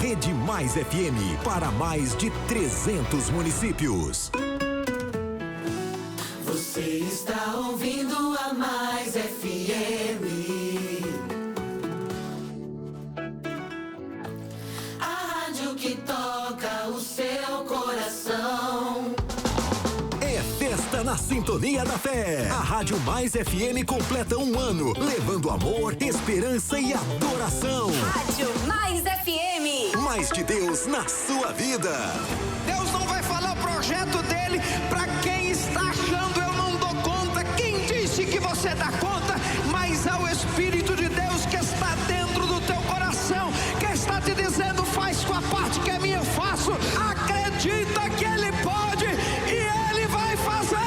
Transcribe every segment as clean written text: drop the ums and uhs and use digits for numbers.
Rede Mais FM, para mais de 300 municípios. Você está ouvindo a Mais FM. A rádio que toca o seu coração. É festa na Sintonia da Fé. A Rádio Mais FM completa um ano, levando amor, esperança e adoração. Rádio Mais FM. Mais de Deus na sua vida. Deus não vai falar o projeto dele para quem está achando eu não dou conta. Quem disse que você dá conta? Mas é o Espírito de Deus que está dentro do teu coração, que está te dizendo: faz tua parte que é minha, eu faço. Acredita que ele pode e ele vai fazer.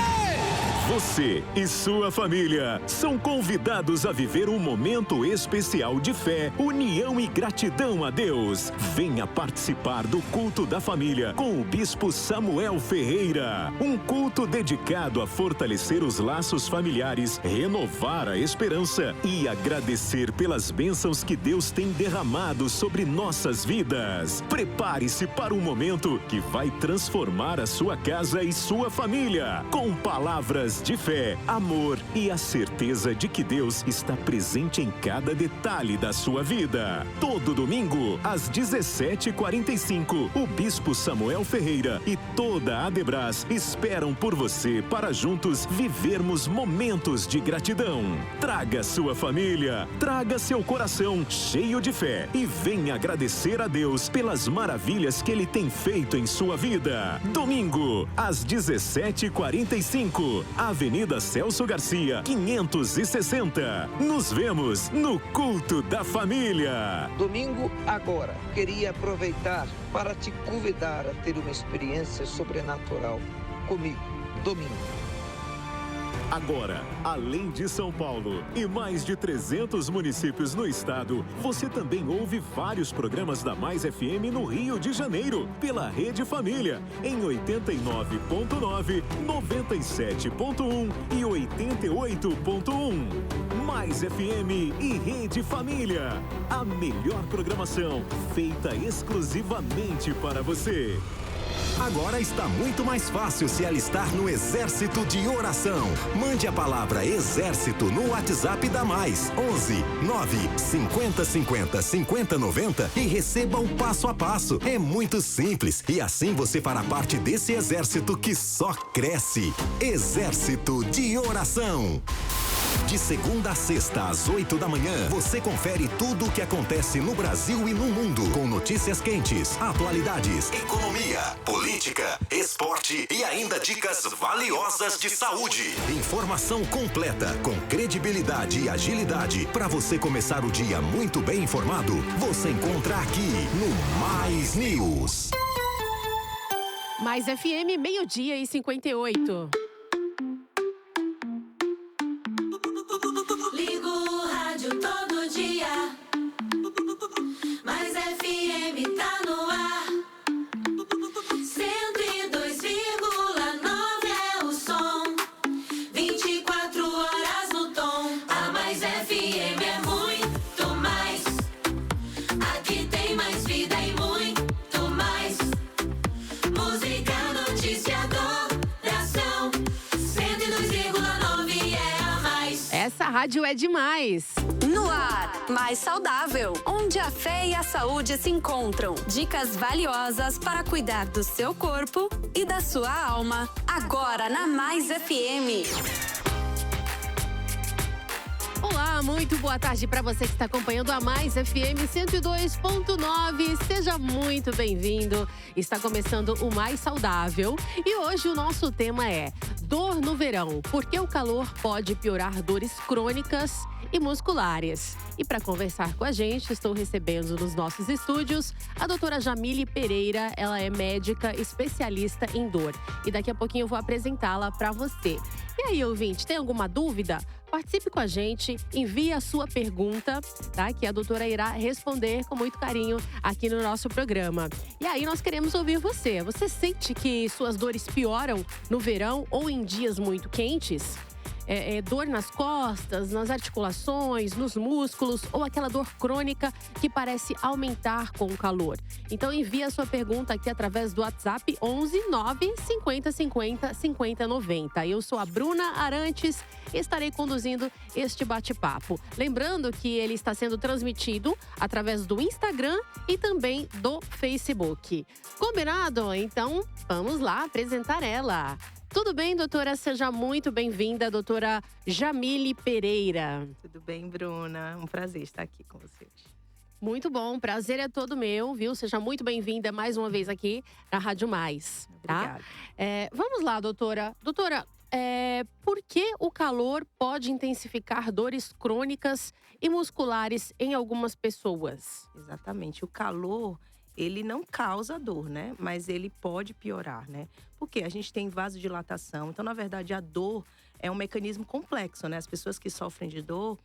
Você e sua família são convidados a viver um momento especial de fé, união e gratidão a Deus. Venha participar do culto da família com o Bispo Samuel Ferreira. Um culto dedicado a fortalecer os laços familiares, renovar a esperança e agradecer pelas bênçãos que Deus tem derramado sobre nossas vidas. Prepare-se para um momento que vai transformar a sua casa e sua família com palavras de fé, amor e a certeza de que Deus está presente em cada detalhe da sua vida. Todo domingo, às 17h45, o Bispo Samuel Ferreira e toda a Adebras esperam por você para juntos vivermos momentos de gratidão. Traga sua família, traga seu coração cheio de fé e venha agradecer a Deus pelas maravilhas que Ele tem feito em sua vida. Domingo, às 17h45, Avenida Celso Garcia, 560. Nos vemos no Culto da Família. Domingo agora, queria aproveitar para te convidar a ter uma experiência sobrenatural comigo. Domingo. Agora, além de São Paulo e mais de 300 municípios no estado, você também ouve vários programas da Mais FM no Rio de Janeiro, pela Rede Família, em 89.9, 97.1 e 88.1. Mais FM e Rede Família. A melhor programação feita exclusivamente para você. Agora está muito mais fácil se alistar no Exército de Oração. Mande a palavra Exército no WhatsApp da Mais, 11 9 50 50 50 90 e receba o passo a passo. É muito simples e assim você fará parte desse exército que só cresce. Exército de Oração. De segunda a sexta, às 8 da manhã, você confere tudo o que acontece no Brasil e no mundo, com notícias quentes, atualidades, economia, política, esporte e ainda dicas valiosas de saúde. Informação completa, com credibilidade e agilidade, para você começar o dia muito bem informado. Você encontra aqui no Mais News. Mais FM, 12h58. Ligo o rádio todo dia. Mais FM tá no ar. 102,9 é o som. 24 horas no tom. A Mais FM é muito mais. Aqui tem mais vida e muito mais. Música, notícia, adoração. 102,9 é a mais. Essa rádio é demais. No ar, Mais Saudável, onde a fé e a saúde se encontram. Dicas valiosas para cuidar do seu corpo e da sua alma. Agora na Mais FM. Olá, muito boa tarde para você que está acompanhando a Mais FM 102.9. Seja muito bem-vindo. Está começando o Mais Saudável e hoje o nosso tema é dor no verão. Por que o calor pode piorar dores crônicas e musculares? E para conversar com a gente, estou recebendo nos nossos estúdios a doutora Jamile Pereira. Ela é médica especialista em dor. E daqui a pouquinho eu vou apresentá-la para você. E aí, ouvinte, tem alguma dúvida? Participe com a gente, envie a sua pergunta, tá? Que a doutora irá responder com muito carinho aqui no nosso programa. E aí nós queremos ouvir você. Você sente que suas dores pioram no verão ou em dias muito quentes? dor nas costas, nas articulações, nos músculos ou aquela dor crônica que parece aumentar com o calor? Então envie a sua pergunta aqui através do WhatsApp 11 9 50 50 50 90. Eu sou a Bruna Arantes e estarei conduzindo este bate-papo. Lembrando que ele está sendo transmitido através do Instagram e também do Facebook. Combinado? Então, vamos lá apresentar ela. Tudo bem, doutora? Seja muito bem-vinda, doutora Jamile Pereira. Tudo bem, Bruna? Um prazer estar aqui com vocês. Muito bom, prazer é todo meu, viu? Seja muito bem-vinda mais uma vez aqui na Rádio Mais, tá? Obrigada. Vamos lá, doutora. Doutora, por que o calor pode intensificar dores crônicas e musculares em algumas pessoas? Exatamente. O calor, ele não causa dor, né? Mas ele pode piorar, né? Porque a gente tem vasodilatação. Então, na verdade, a dor é um mecanismo complexo, né? As pessoas que sofrem de dor,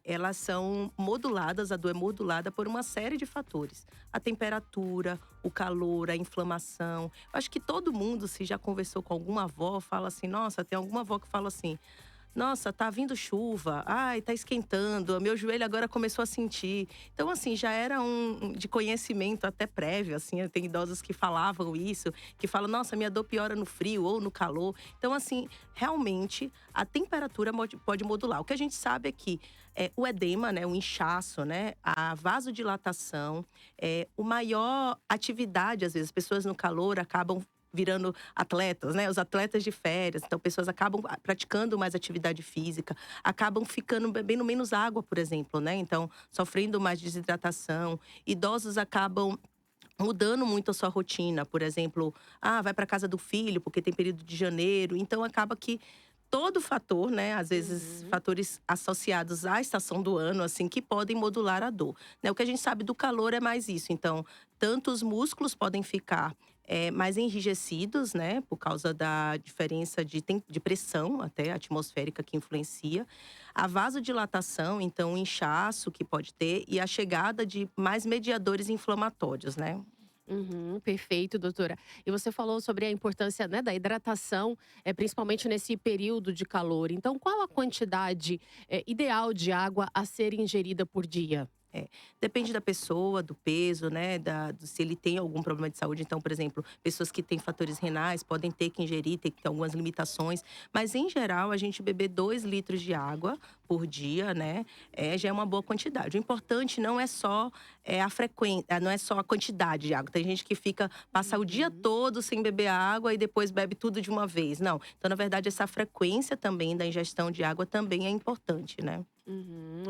elas são moduladas, a dor é modulada por uma série de fatores. A temperatura, o calor, a inflamação. Eu acho que todo mundo, se já conversou com alguma avó, fala assim, nossa, tem alguma avó que fala assim, nossa, tá vindo chuva, ai, tá esquentando, meu joelho agora começou a sentir. Então, assim, já era de conhecimento até prévio, assim, tem idosos que falavam isso, que falam, nossa, minha dor piora no frio ou no calor. Então, assim, realmente, a temperatura pode modular. O que a gente sabe é que o edema, né, o inchaço, né, a vasodilatação, o maior atividade, às vezes, as pessoas no calor acabam virando atletas, né? Os atletas de férias. Então, pessoas acabam praticando mais atividade física, acabam bebendo menos água, por exemplo, né? Então, sofrendo mais desidratação. Idosos acabam mudando muito a sua rotina. Por exemplo, vai para casa do filho, porque tem período de janeiro. Então, acaba que todo fator, né? Às vezes, fatores associados à estação do ano, assim, que podem modular a dor. Né? O que a gente sabe do calor é mais isso. Então, tanto os músculos podem ficar mais enrijecidos, né? Por causa da diferença de pressão até atmosférica que influencia. A vasodilatação, então, o inchaço que pode ter. E a chegada de mais mediadores inflamatórios, né? Perfeito, doutora. E você falou sobre a importância, né, da hidratação, principalmente nesse período de calor. Então, qual a quantidade ideal de água a ser ingerida por dia? Depende da pessoa, do peso, né? Se ele tem algum problema de saúde. Então, por exemplo, pessoas que têm fatores renais podem ter que ingerir, tem que ter algumas limitações. Mas, em geral, a gente beber 2 litros de água por dia, né? Já é uma boa quantidade. O importante não é só a frequência, não é só a quantidade de água. Tem gente que passa o dia todo sem beber água e depois bebe tudo de uma vez. Não. Então, na verdade, essa frequência também da ingestão de água também é importante, né?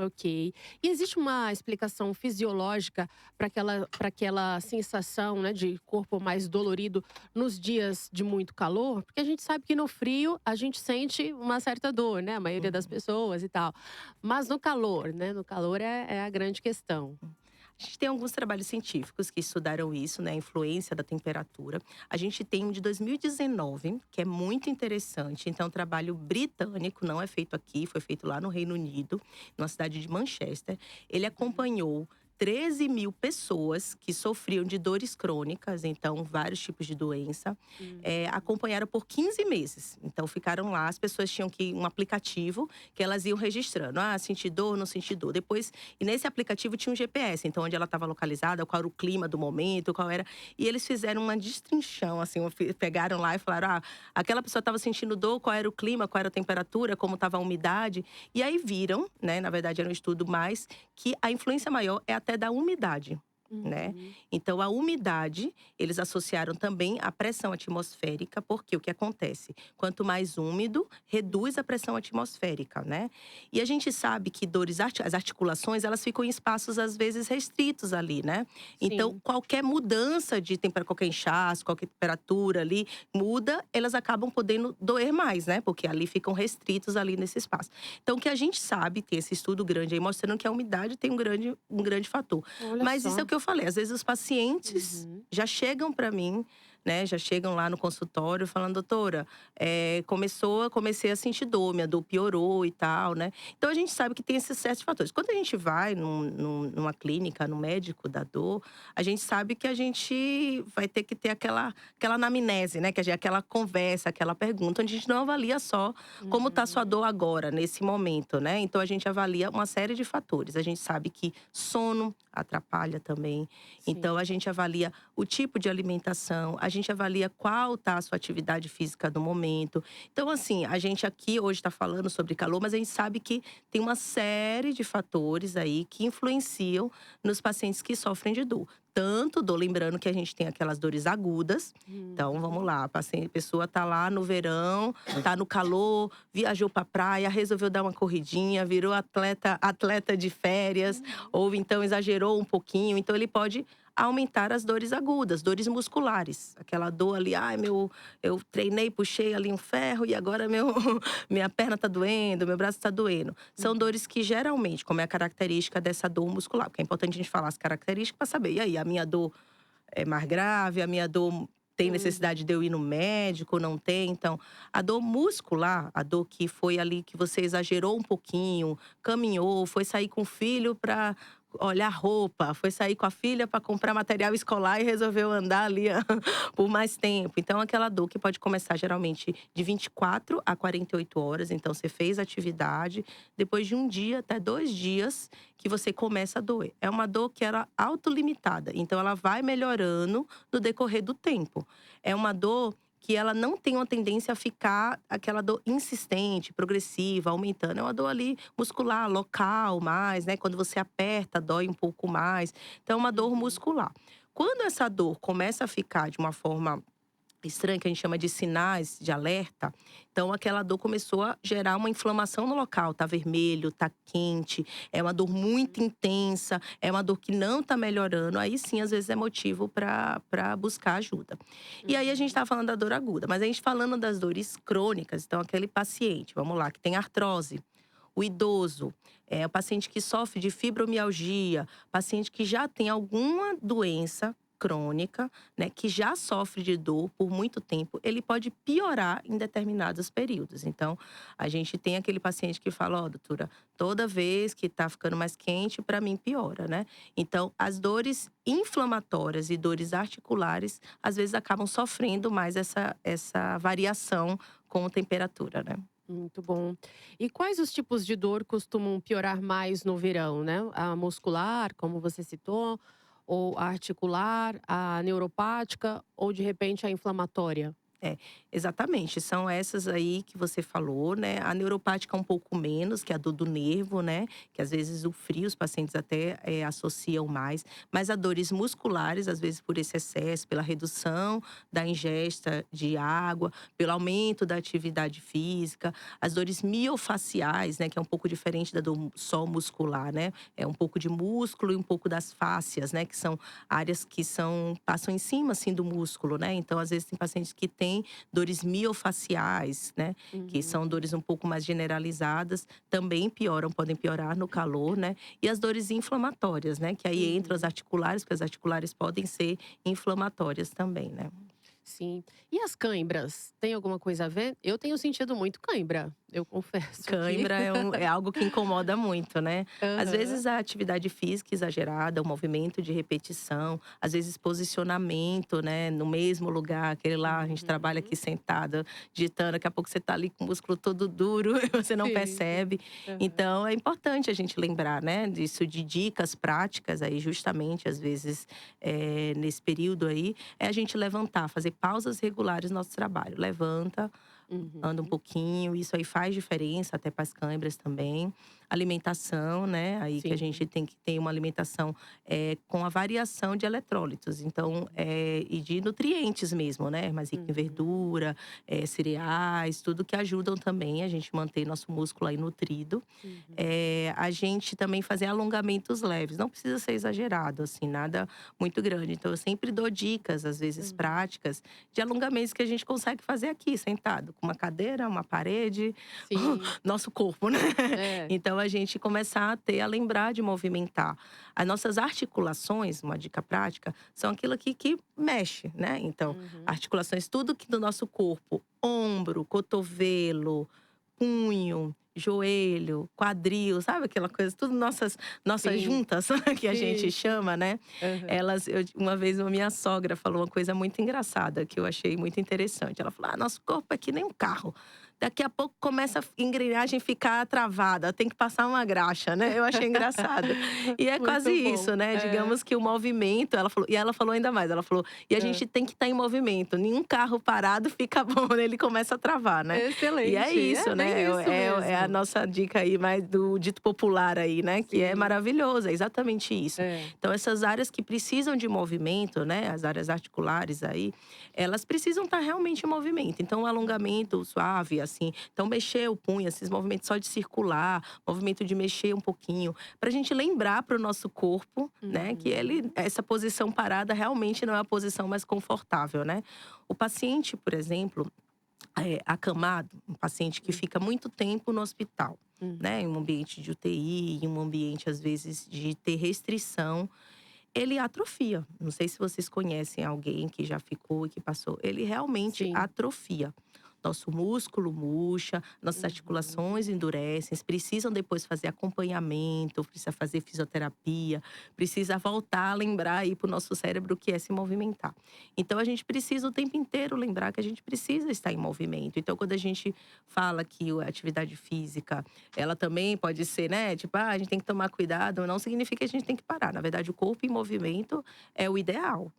Ok. E existe uma explicação fisiológica para aquela sensação, né, de corpo mais dolorido nos dias de muito calor? Porque a gente sabe que no frio a gente sente uma certa dor, né? A maioria das pessoas e tal. Mas no calor, né? No calor é a grande questão. A gente tem alguns trabalhos científicos que estudaram isso, né? A influência da temperatura. A gente tem um de 2019, que é muito interessante. Então, é um trabalho britânico, não é feito aqui, foi feito lá no Reino Unido, na cidade de Manchester. Ele acompanhou 13 mil pessoas que sofriam de dores crônicas, então vários tipos de doença, acompanharam por 15 meses. Então ficaram lá, as pessoas tinham um aplicativo que elas iam registrando. Senti dor, não senti dor. Depois, e nesse aplicativo tinha um GPS, então onde ela estava localizada, qual era o clima do momento, qual era… E eles fizeram uma destrinchão, assim, pegaram lá e falaram, aquela pessoa estava sentindo dor, qual era o clima, qual era a temperatura, como estava a umidade. E aí viram, né, na verdade era um estudo mais, que a influência maior é até da umidade. Né? Então, a umidade, eles associaram também à pressão atmosférica, porque o que acontece? Quanto mais úmido, reduz a pressão atmosférica, né? E a gente sabe que as articulações, elas ficam em espaços, às vezes, restritos ali, né? Sim. Então, qualquer mudança de temperatura, qualquer inchaço, qualquer temperatura ali, muda, elas acabam podendo doer mais, né? Porque ali ficam restritos ali nesse espaço. Então, o que a gente sabe, tem esse estudo grande aí, mostrando que a umidade tem um grande fator. Olha Mas só. isso é o que eu falei, às vezes os pacientes já chegam para mim, né? Já chegam lá no consultório falando, doutora, comecei a sentir dor, minha dor piorou e tal, né? Então a gente sabe que tem esses certos fatores. Quando a gente vai numa clínica, no médico da dor, a gente sabe que a gente vai ter que ter aquela anamnese, né? Que é aquela conversa, aquela pergunta, onde a gente não avalia só como tá a sua dor agora, nesse momento, né? Então a gente avalia uma série de fatores. A gente sabe que sono atrapalha também. Então a gente avalia o tipo de alimentação, a gente avalia qual tá a sua atividade física no momento. Então, assim, a gente aqui hoje está falando sobre calor, mas a gente sabe que tem uma série de fatores aí que influenciam nos pacientes que sofrem de dor. Tanto dor, lembrando que a gente tem aquelas dores agudas. Então, vamos lá, a pessoa tá lá no verão, tá no calor, viajou pra praia, resolveu dar uma corridinha, virou atleta de férias, ou então exagerou um pouquinho. Então, ele pode aumentar as dores agudas, dores musculares. Aquela dor ali, eu treinei, puxei ali um ferro e agora minha perna tá doendo, meu braço tá doendo. São dores que geralmente, como é a característica dessa dor muscular, porque é importante a gente falar as características para saber, e aí, a minha dor é mais grave, a minha dor tem necessidade de eu ir no médico, não tem? Então, a dor muscular, a dor que foi ali que você exagerou um pouquinho, caminhou, foi sair com o filho para olhar roupa, foi sair com a filha para comprar material escolar e resolveu andar ali por mais tempo. Então, aquela dor que pode começar geralmente de 24 a 48 horas. Então, você fez atividade, depois de um dia até 2 dias que você começa a doer. É uma dor que era autolimitada, então ela vai melhorando no decorrer do tempo. É uma dor que ela não tem uma tendência a ficar aquela dor insistente, progressiva, aumentando. É uma dor ali muscular, local mais, né? Quando você aperta, dói um pouco mais. Então, é uma dor muscular. Quando essa dor começa a ficar de uma forma estranha, que a gente chama de sinais de alerta, então aquela dor começou a gerar uma inflamação no local, tá vermelho, tá quente, é uma dor muito intensa, é uma dor que não tá melhorando, aí sim, às vezes é motivo para buscar ajuda. E aí a gente tá falando da dor aguda, mas a gente falando das dores crônicas, então aquele paciente, vamos lá, que tem artrose, o idoso, o paciente que sofre de fibromialgia, paciente que já tem alguma doença crônica, né, que já sofre de dor por muito tempo, ele pode piorar em determinados períodos. Então, a gente tem aquele paciente que fala, doutora, toda vez que tá ficando mais quente, para mim piora, né? Então, as dores inflamatórias e dores articulares, às vezes acabam sofrendo mais essa variação com a temperatura, né? Muito bom. E quais os tipos de dor costumam piorar mais no verão, né? A muscular, como você citou, ou a articular, a neuropática, ou de repente a inflamatória? Exatamente. São essas aí que você falou, né? A neuropática um pouco menos, que é a dor do nervo, né? Que às vezes o frio os pacientes até associam mais. Mas a dores musculares, às vezes por esse excesso, pela redução da ingesta de água, pelo aumento da atividade física. As dores miofaciais, né? Que é um pouco diferente da dor só muscular, né? É um pouco de músculo e um pouco das fáscias, né? Que são áreas que passam em cima, assim, do músculo, né? Então, às vezes, tem pacientes que têm dores miofaciais, né? Que são dores um pouco mais generalizadas, também podem piorar no calor, né? E as dores inflamatórias, né? Que aí entram as articulares, porque as articulares podem ser inflamatórias também, né? Sim. E as cãibras? Tem alguma coisa a ver? Eu tenho sentido muito cãibra, eu confesso. Cãibra é algo que incomoda muito, né? Às vezes a atividade física exagerada, o movimento de repetição, às vezes posicionamento, né? No mesmo lugar, aquele lá, a gente trabalha aqui sentado, digitando, daqui a pouco você tá ali com o músculo todo duro e você não percebe. Então, é importante a gente lembrar, né? Disso, de dicas práticas aí, justamente, às vezes, nesse período aí, é a gente levantar, fazer pausas regulares no nosso trabalho. Levanta, anda um pouquinho, isso aí faz diferença até para as câimbras também. Alimentação, né? Aí que a gente tem que ter uma alimentação com a variação de eletrólitos. Então, e de nutrientes mesmo, né? Mais rico em verdura, cereais, tudo que ajudam também a gente manter nosso músculo aí nutrido. A gente também fazer alongamentos leves. Não precisa ser exagerado, assim, nada muito grande. Então, eu sempre dou dicas, às vezes práticas, de alongamentos que a gente consegue fazer aqui, sentado. uma cadeira, uma parede, Sim. nosso corpo, né? É. Então a gente começar a lembrar de movimentar. As nossas articulações, uma dica prática, são aquilo aqui que mexe, né? Então, articulações, tudo que do nosso corpo, ombro, cotovelo, punho, joelho, quadril, sabe aquela coisa, tudo nossas Sim. juntas que a gente Sim. chama, né? Uma vez a minha sogra falou uma coisa muito engraçada que eu achei muito interessante. Ela falou: nosso corpo é que nem um carro. Daqui a pouco começa a engrenagem ficar travada, tem que passar uma graxa, né? Eu achei engraçado. E é Muito quase bom. isso, né? É. Digamos que o movimento, ela falou ainda mais, ela falou, e a gente tem que estar em movimento. Nenhum carro parado fica bom, né? Ele começa a travar, né? Excelente. E é isso, né? bem isso É a mesmo. nossa dica aí, mais do dito popular aí, né? Que é Sim. maravilhoso, é exatamente isso. É. Então, essas áreas que precisam de movimento, né? As áreas articulares aí, elas precisam estar realmente em movimento. Então, um alongamento suave, assim. Então, mexer o punho, esses movimentos só de circular, movimento de mexer um pouquinho. Pra gente lembrar pro nosso corpo, né? Que essa posição parada realmente não é a posição mais confortável, né? O paciente, por exemplo, acamado, um paciente que fica muito tempo no hospital, né? Em um ambiente de UTI, em um ambiente, às vezes, de ter restrição, ele atrofia. Não sei se vocês conhecem alguém que já ficou e que passou. Ele realmente Sim. atrofia. Nosso músculo murcha, nossas articulações endurecem, precisam depois fazer acompanhamento, precisa fazer fisioterapia, precisa voltar a lembrar aí pro nosso cérebro o que é se movimentar. Então a gente precisa o tempo inteiro lembrar que a gente precisa estar em movimento. Então quando a gente fala que a atividade física, ela também pode ser, né, tipo, a gente tem que tomar cuidado, não significa que a gente tem que parar. Na verdade, o corpo em movimento é o ideal.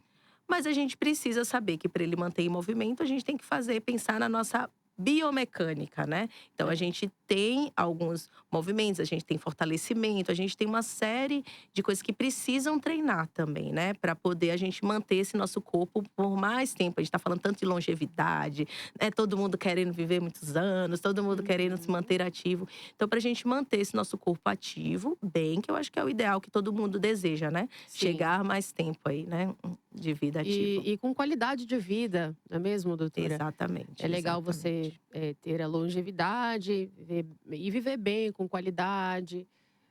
Mas a gente precisa saber que para ele manter em movimento, a gente tem que pensar na nossa biomecânica, né? Então a gente tem alguns movimentos, a gente tem fortalecimento, a gente tem uma série de coisas que precisam treinar também, né? Para poder a gente manter esse nosso corpo por mais tempo. A gente tá falando tanto de longevidade, né? Todo mundo querendo viver muitos anos, todo mundo querendo se manter ativo. Então, pra gente manter esse nosso corpo ativo, bem, que eu acho que é o ideal que todo mundo deseja, né? Sim. Chegar mais tempo aí, né? De vida ativa. E com qualidade de vida, não é mesmo, doutora? Exatamente. É legal exatamente. você ter a longevidade e viver bem, com qualidade.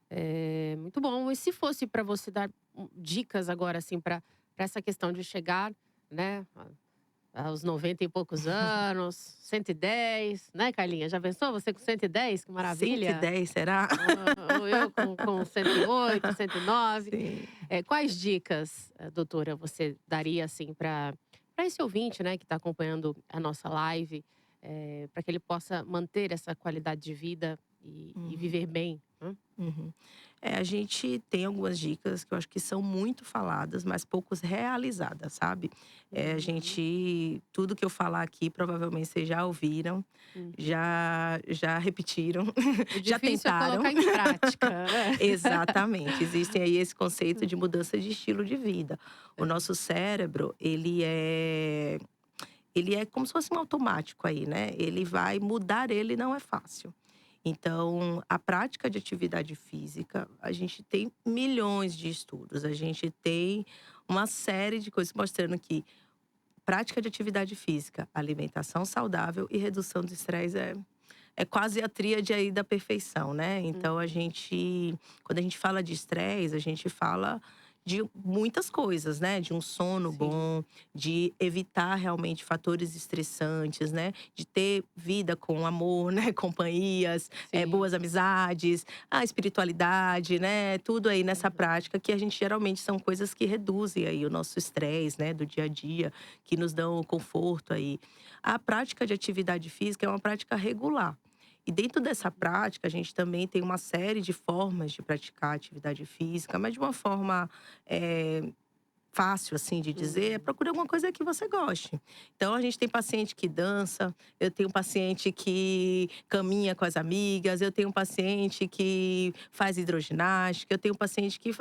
É muito bom. E se fosse para você dar dicas agora, assim, para essa questão de chegar, né, aos 90 e poucos anos, 110, né, Carlinha? Já pensou você com 110? Que maravilha! 110, será? Ou eu com 108, 109. Sim. Quais dicas, doutora, você daria, assim, para esse ouvinte, né, que está acompanhando a nossa live, para que ele possa manter essa qualidade de vida e viver bem? Uhum. A gente tem algumas dicas que eu acho que são muito faladas, mas poucos realizadas, sabe? Tudo que eu falar aqui, provavelmente vocês já ouviram, já repetiram, O já difícil é tentaram. colocar em prática, né? Exatamente. Existem aí esse conceito de mudança de estilo de vida. O nosso cérebro, ele é como se fosse um automático aí, né? Ele vai mudar, ele não é fácil. Então, a prática de atividade física, a gente tem milhões de estudos, a gente tem uma série de coisas mostrando que prática de atividade física, alimentação saudável e redução do estresse é quase a tríade aí da perfeição, né? Então, quando a gente fala de estresse, a gente fala de muitas coisas, né? De um sono bom, de evitar realmente fatores estressantes, né? De ter vida com amor, né? Companhias, boas amizades, a espiritualidade, né? Tudo aí nessa prática que a gente geralmente são coisas que reduzem aí o nosso estresse, né? Do dia a dia, que nos dão conforto aí. A prática de atividade física é uma prática regular. E dentro dessa prática, a gente também tem uma série de formas de praticar atividade física, mas de uma forma fácil, assim, de dizer, procure alguma coisa que você goste. Então, a gente tem paciente que dança, eu tenho paciente que caminha com as amigas, eu tenho paciente que faz hidroginástica, eu tenho paciente que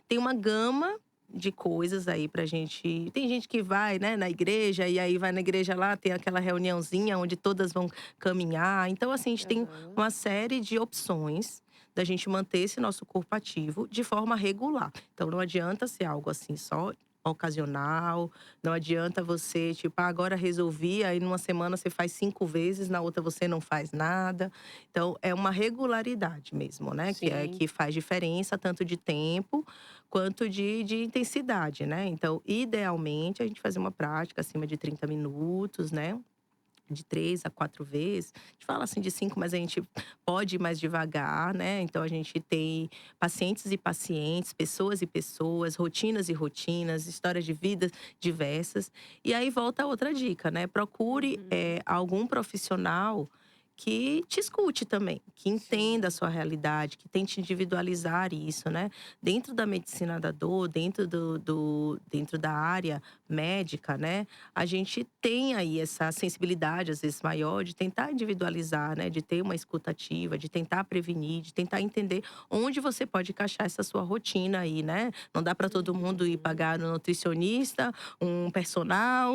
tem uma gama de coisas aí pra gente. Tem gente que vai, né, na igreja, e aí vai na igreja lá, tem aquela reuniãozinha onde todas vão caminhar. Então, assim, a gente tem uma série de opções da gente manter esse nosso corpo ativo de forma regular. Então, não adianta ser algo assim só ocasional. Não adianta você, tipo, agora resolvi, aí numa semana você faz 5 vezes, na outra você não faz nada. Então, é uma regularidade mesmo, né? Sim. Que faz diferença, tanto de tempo quanto de intensidade, né? Então, idealmente, a gente fazer uma prática acima de 30 minutos, né? De 3 a 4 vezes. A gente fala assim de 5, mas a gente pode ir mais devagar, né? Então a gente tem pacientes e pacientes, pessoas e pessoas, rotinas e rotinas, histórias de vidas diversas. E aí volta a outra dica, né? Procure algum profissional que te escute também, que entenda a sua realidade, que tente individualizar isso, né? Dentro da medicina da dor, dentro da área médica, né? A gente tem aí essa sensibilidade, às vezes maior, de tentar individualizar, né? De ter uma escuta ativa, de tentar prevenir, de tentar entender onde você pode encaixar essa sua rotina aí, né? Não dá para todo mundo ir pagar um nutricionista, um personal,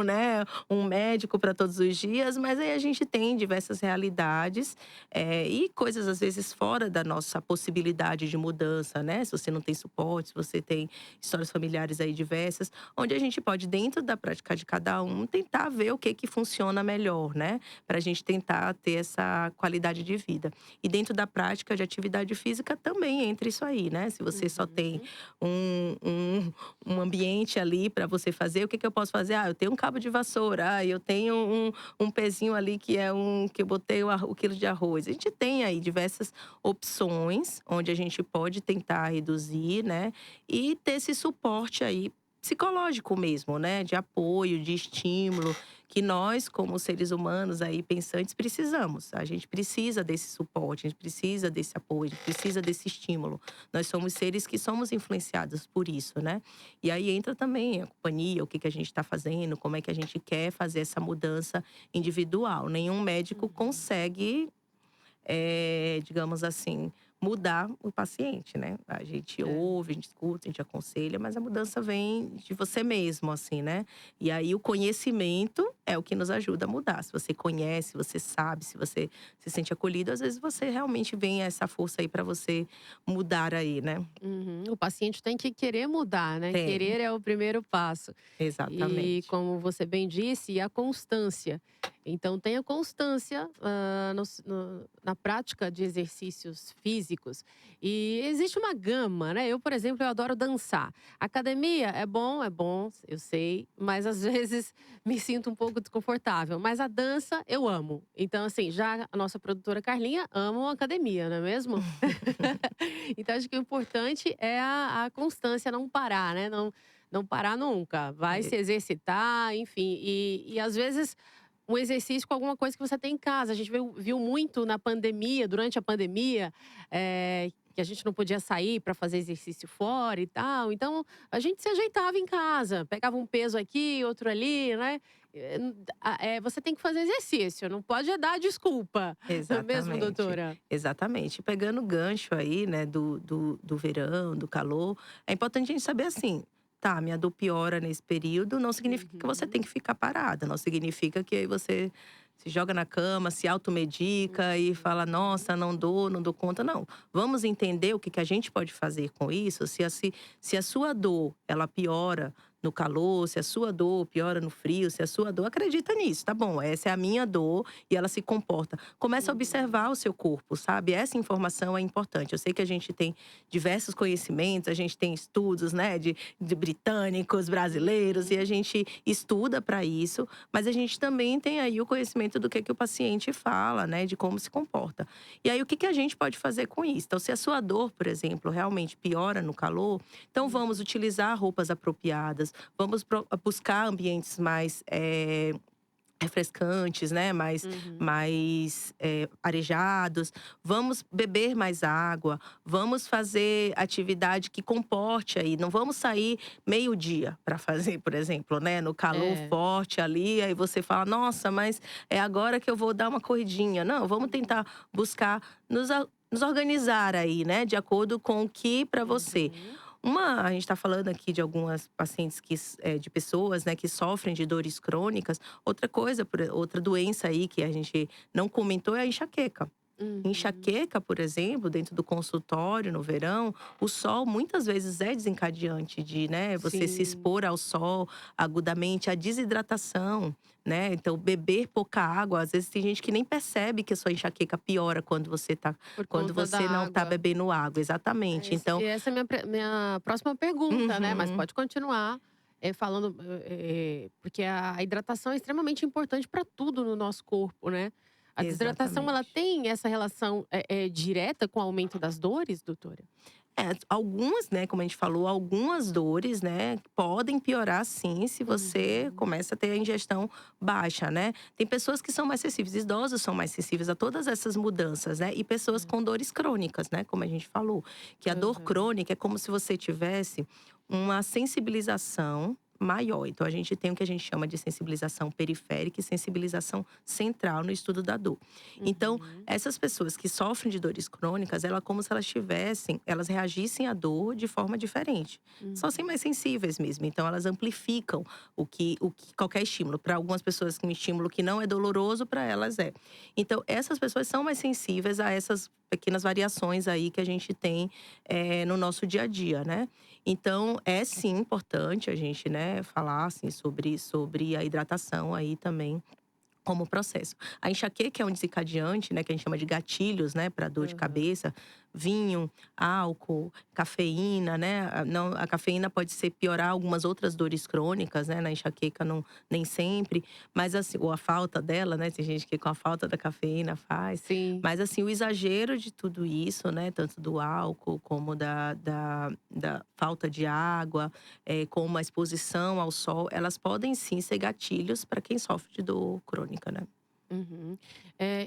né? Um médico para todos os dias, mas aí a gente tem diversas realidades e coisas às vezes fora da nossa possibilidade de mudança, né? Se você não tem suporte, se você tem histórias familiares aí diversas, onde a gente pode, dentro da prática de cada um, tentar ver o que funciona melhor, né? Para a gente tentar ter essa qualidade de vida. E dentro da prática de atividade física também entra isso aí, né? Se você só tem um ambiente ali para você fazer, o que eu posso fazer? Eu tenho um cabo de vassoura, eu tenho um pezinho ali que é que eu botei o quilo de arroz. A gente tem aí diversas opções onde a gente pode tentar reduzir, né? E ter esse suporte aí psicológico mesmo, né? De apoio, de estímulo, que nós, como seres humanos aí pensantes, precisamos. A gente precisa desse suporte, a gente precisa desse apoio, a gente precisa desse estímulo. Nós somos seres que somos influenciados por isso, né? E aí entra também a companhia, o que a gente está fazendo, como é que a gente quer fazer essa mudança individual. Nenhum médico consegue, digamos assim, mudar o paciente, né? A gente ouve, a gente escuta, a gente aconselha, mas a mudança vem de você mesmo, assim, né? E aí o conhecimento é o que nos ajuda a mudar. Se você conhece, você sabe, se você se sente acolhido, às vezes você realmente vem essa força aí para você mudar aí, né? O paciente tem que querer mudar, né? Tem. Querer é o primeiro passo. E Exatamente. como você bem disse, a constância. Então, tenha constância na prática de exercícios físicos. E existe uma gama, né? Eu, por exemplo, eu adoro dançar. Academia é bom, eu sei. Mas às vezes me sinto um pouco desconfortável. Mas a dança eu amo. Então, assim, já a nossa produtora Carlinha ama a academia, não é mesmo? Então, acho que o importante é a constância, não parar, né? Não parar nunca. Vai se exercitar, enfim. E às vezes um exercício com alguma coisa que você tem em casa. A gente viu muito na pandemia, durante a pandemia, que a gente não podia sair para fazer exercício fora e tal. Então, a gente se ajeitava em casa, pegava um peso aqui, outro ali, né? Você tem que fazer exercício, não pode dar desculpa. Não é mesmo, doutora? Exatamente. Pegando o gancho aí, né, do verão, do calor, é importante a gente saber assim. Tá, minha dor piora nesse período, não significa que você tem que ficar parada. Não significa que aí você se joga na cama, se automedica e fala, nossa, não dou conta. Não. Vamos entender o que a gente pode fazer com isso. Se a sua dor, ela piora no calor, se a sua dor piora no frio, se a sua dor… Acredita nisso, tá bom, essa é a minha dor e ela se comporta. Comece a observar o seu corpo, sabe? Essa informação é importante. Eu sei que a gente tem diversos conhecimentos, a gente tem estudos, né, de britânicos, brasileiros, e a gente estuda para isso, mas a gente também tem aí o conhecimento do que o paciente fala, né, de como se comporta. E aí, o que a gente pode fazer com isso? Então, se a sua dor, por exemplo, realmente piora no calor, então vamos utilizar roupas apropriadas, vamos buscar ambientes mais refrescantes, né? Mais arejados. Vamos beber mais água. Vamos fazer atividade que comporte aí. Não vamos sair meio-dia para fazer, por exemplo, né? No calor forte ali. Aí você fala, nossa, mas é agora que eu vou dar uma corridinha. Não, vamos tentar buscar nos organizar aí, né? De acordo com o que para você. A gente está falando aqui de algumas pacientes de pessoas, né, que sofrem de dores crônicas. Outra doença aí que a gente não comentou é a enxaqueca. Enxaqueca, por exemplo, dentro do consultório no verão, o sol muitas vezes é desencadeante de, né, você se Sim. expor ao sol agudamente, a desidratação, né? Então, beber pouca água, às vezes tem gente que nem percebe que a sua enxaqueca piora Por quando conta da você não tá água. bebendo água, exatamente. Então, Essa é a minha próxima pergunta, né? Mas uhum, pode continuar falando, porque a hidratação é extremamente importante para tudo no nosso corpo, né? A desidratação, ela exatamente. tem essa relação direta com o aumento das dores, doutora? Algumas, né, como a gente falou, algumas dores, né, podem piorar sim se você Uhum. começa a ter a ingestão baixa, né. Tem pessoas que são mais sensíveis, idosos são mais sensíveis a todas essas mudanças, né, e pessoas com dores crônicas, né, como a gente falou, que a dor Aham. crônica é como se você tivesse uma sensibilização maior. Então a gente tem o que a gente chama de sensibilização periférica e sensibilização central no estudo da dor. Então, Uhum. essas pessoas que sofrem de dores crônicas, ela é como se elas reagissem à dor de forma diferente. Só Uhum. assim mais sensíveis mesmo. Então, elas amplificam qualquer estímulo. Para algumas pessoas, um estímulo que não é doloroso, para elas é. Então, essas pessoas são mais sensíveis a essas pequenas variações aí que a gente tem no nosso dia a dia, né? Então, é sim importante a gente, né, falar assim, sobre a hidratação aí também como processo. A enxaqueca é um desencadeante, né, que a gente chama de gatilhos, né, para dor de Aham. cabeça. Vinho, álcool, cafeína, né? A cafeína pode ser piorar algumas outras dores crônicas, né? Na enxaqueca não, nem sempre. Mas assim, ou a falta dela, né? Tem gente que com a falta da cafeína faz. Sim. Mas assim, o exagero de tudo isso, né? Tanto do álcool como da falta de água, como a exposição ao sol, elas podem sim ser gatilhos para quem sofre de dor crônica, né? Uhum.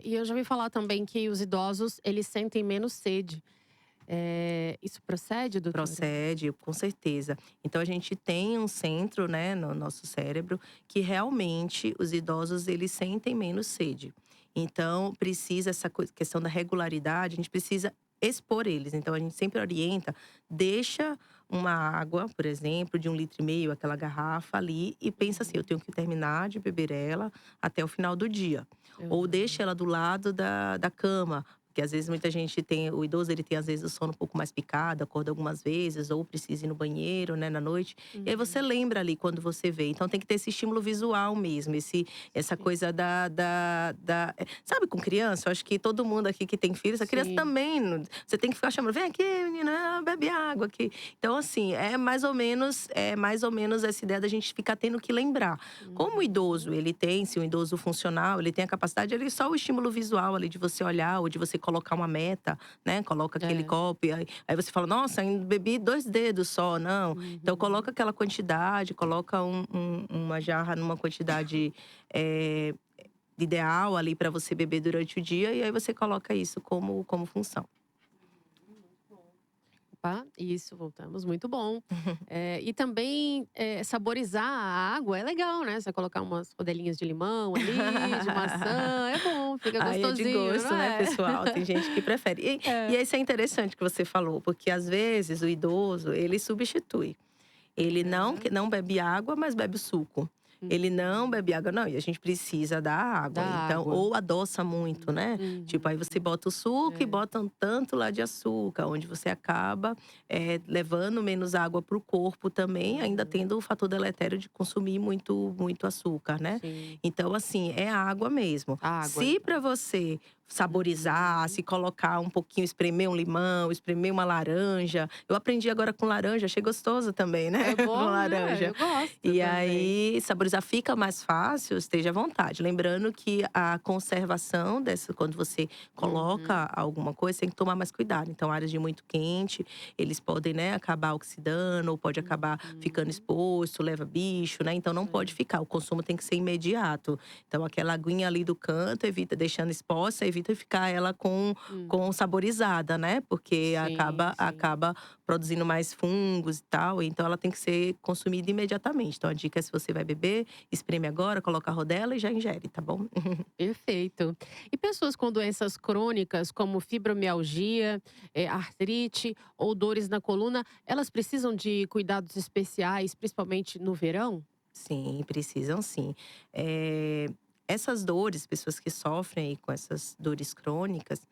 E eu já ouvi falar também que os idosos, eles sentem menos sede. Isso procede, doutora? Procede, com certeza. Então a gente tem um centro, né, no nosso cérebro, que realmente os idosos eles sentem menos sede. Então precisa questão da regularidade, a gente precisa expor eles. Então a gente sempre orienta, deixa uma água, por exemplo, de 1,5 litro, aquela garrafa ali, e pensa assim: eu Uhum. tenho que terminar de beber ela até o final do dia. Ou deixa Aham. ela do lado da cama. Porque às vezes muita gente tem, o idoso ele tem às vezes o sono um pouco mais picado, acorda algumas vezes, ou precisa ir no banheiro, né, na noite. E aí você Uhum. lembra ali quando você vê. Então tem que ter esse estímulo visual mesmo, essa Sim. coisa sabe, com criança, eu acho que todo mundo aqui que tem filhos, a criança Sim. também, você tem que ficar chamando, vem aqui, menina, bebe água aqui. Então assim, é mais ou menos essa ideia da gente ficar tendo que lembrar. Como o idoso, Uhum. ele tem, se o idoso funcional, ele tem a capacidade, ele só o estímulo visual ali de você olhar ou de você colocar uma meta, né? Coloca aquele É. copo, e aí você fala, nossa, ainda bebi 2 dedos só, não. Então Uhum. coloca aquela quantidade, coloca uma jarra numa quantidade ideal ali para você beber durante o dia, e aí você coloca isso como função. Opa, isso, voltamos, muito bom. E também, saborizar a água é legal, né? Você colocar umas rodelinhas de limão ali, de maçã, é bom, fica Aí é de gostosinho, gosto, não né, é? pessoal? Tem gente que prefere. E É. isso é interessante que você falou, porque às vezes o idoso, ele substitui. Ele É. não bebe água, mas bebe o suco. Ele não Uhum. bebe água, não, e a gente precisa da Da água. Então, água. ou adoça muito, né? Tipo, aí você Uhum. bota o suco e É. bota um tanto lá de açúcar, onde você acaba levando menos água para o corpo também, ainda Uhum. tendo o fator deletério de consumir muito, muito açúcar, né? Sim. Então, assim, é água mesmo. Água, Se para então. você saborizar, Uhum. se colocar um pouquinho, espremer um limão, espremer uma laranja. Eu aprendi agora com laranja, achei gostoso também, né? É Com bom, né? laranja. Eu gosto E também. aí, saborizar fica mais fácil, esteja à vontade. Lembrando que a conservação quando você Uhum. coloca alguma coisa, tem que tomar mais cuidado. Então, áreas de muito quente, eles podem, né, acabar oxidando, ou pode acabar ficando Uhum. exposto, leva bicho, né? Então, não pode É. ficar. O consumo tem que ser imediato. Então, aquela aguinha ali do canto, evita deixando exposta, evita ficar ela com Uhum. saborizada, né? Porque Sim, sim. acaba produzindo mais fungos e tal. Então, ela tem que ser consumida imediatamente. Então, a dica é: se você vai beber, espreme agora, coloca a rodela e já ingere, tá bom? Perfeito. E pessoas com doenças crônicas, como fibromialgia, artrite ou dores na coluna, elas precisam de cuidados especiais, principalmente no verão? Sim, precisam sim. Essas dores, pessoas que sofrem aí com essas dores crônicas,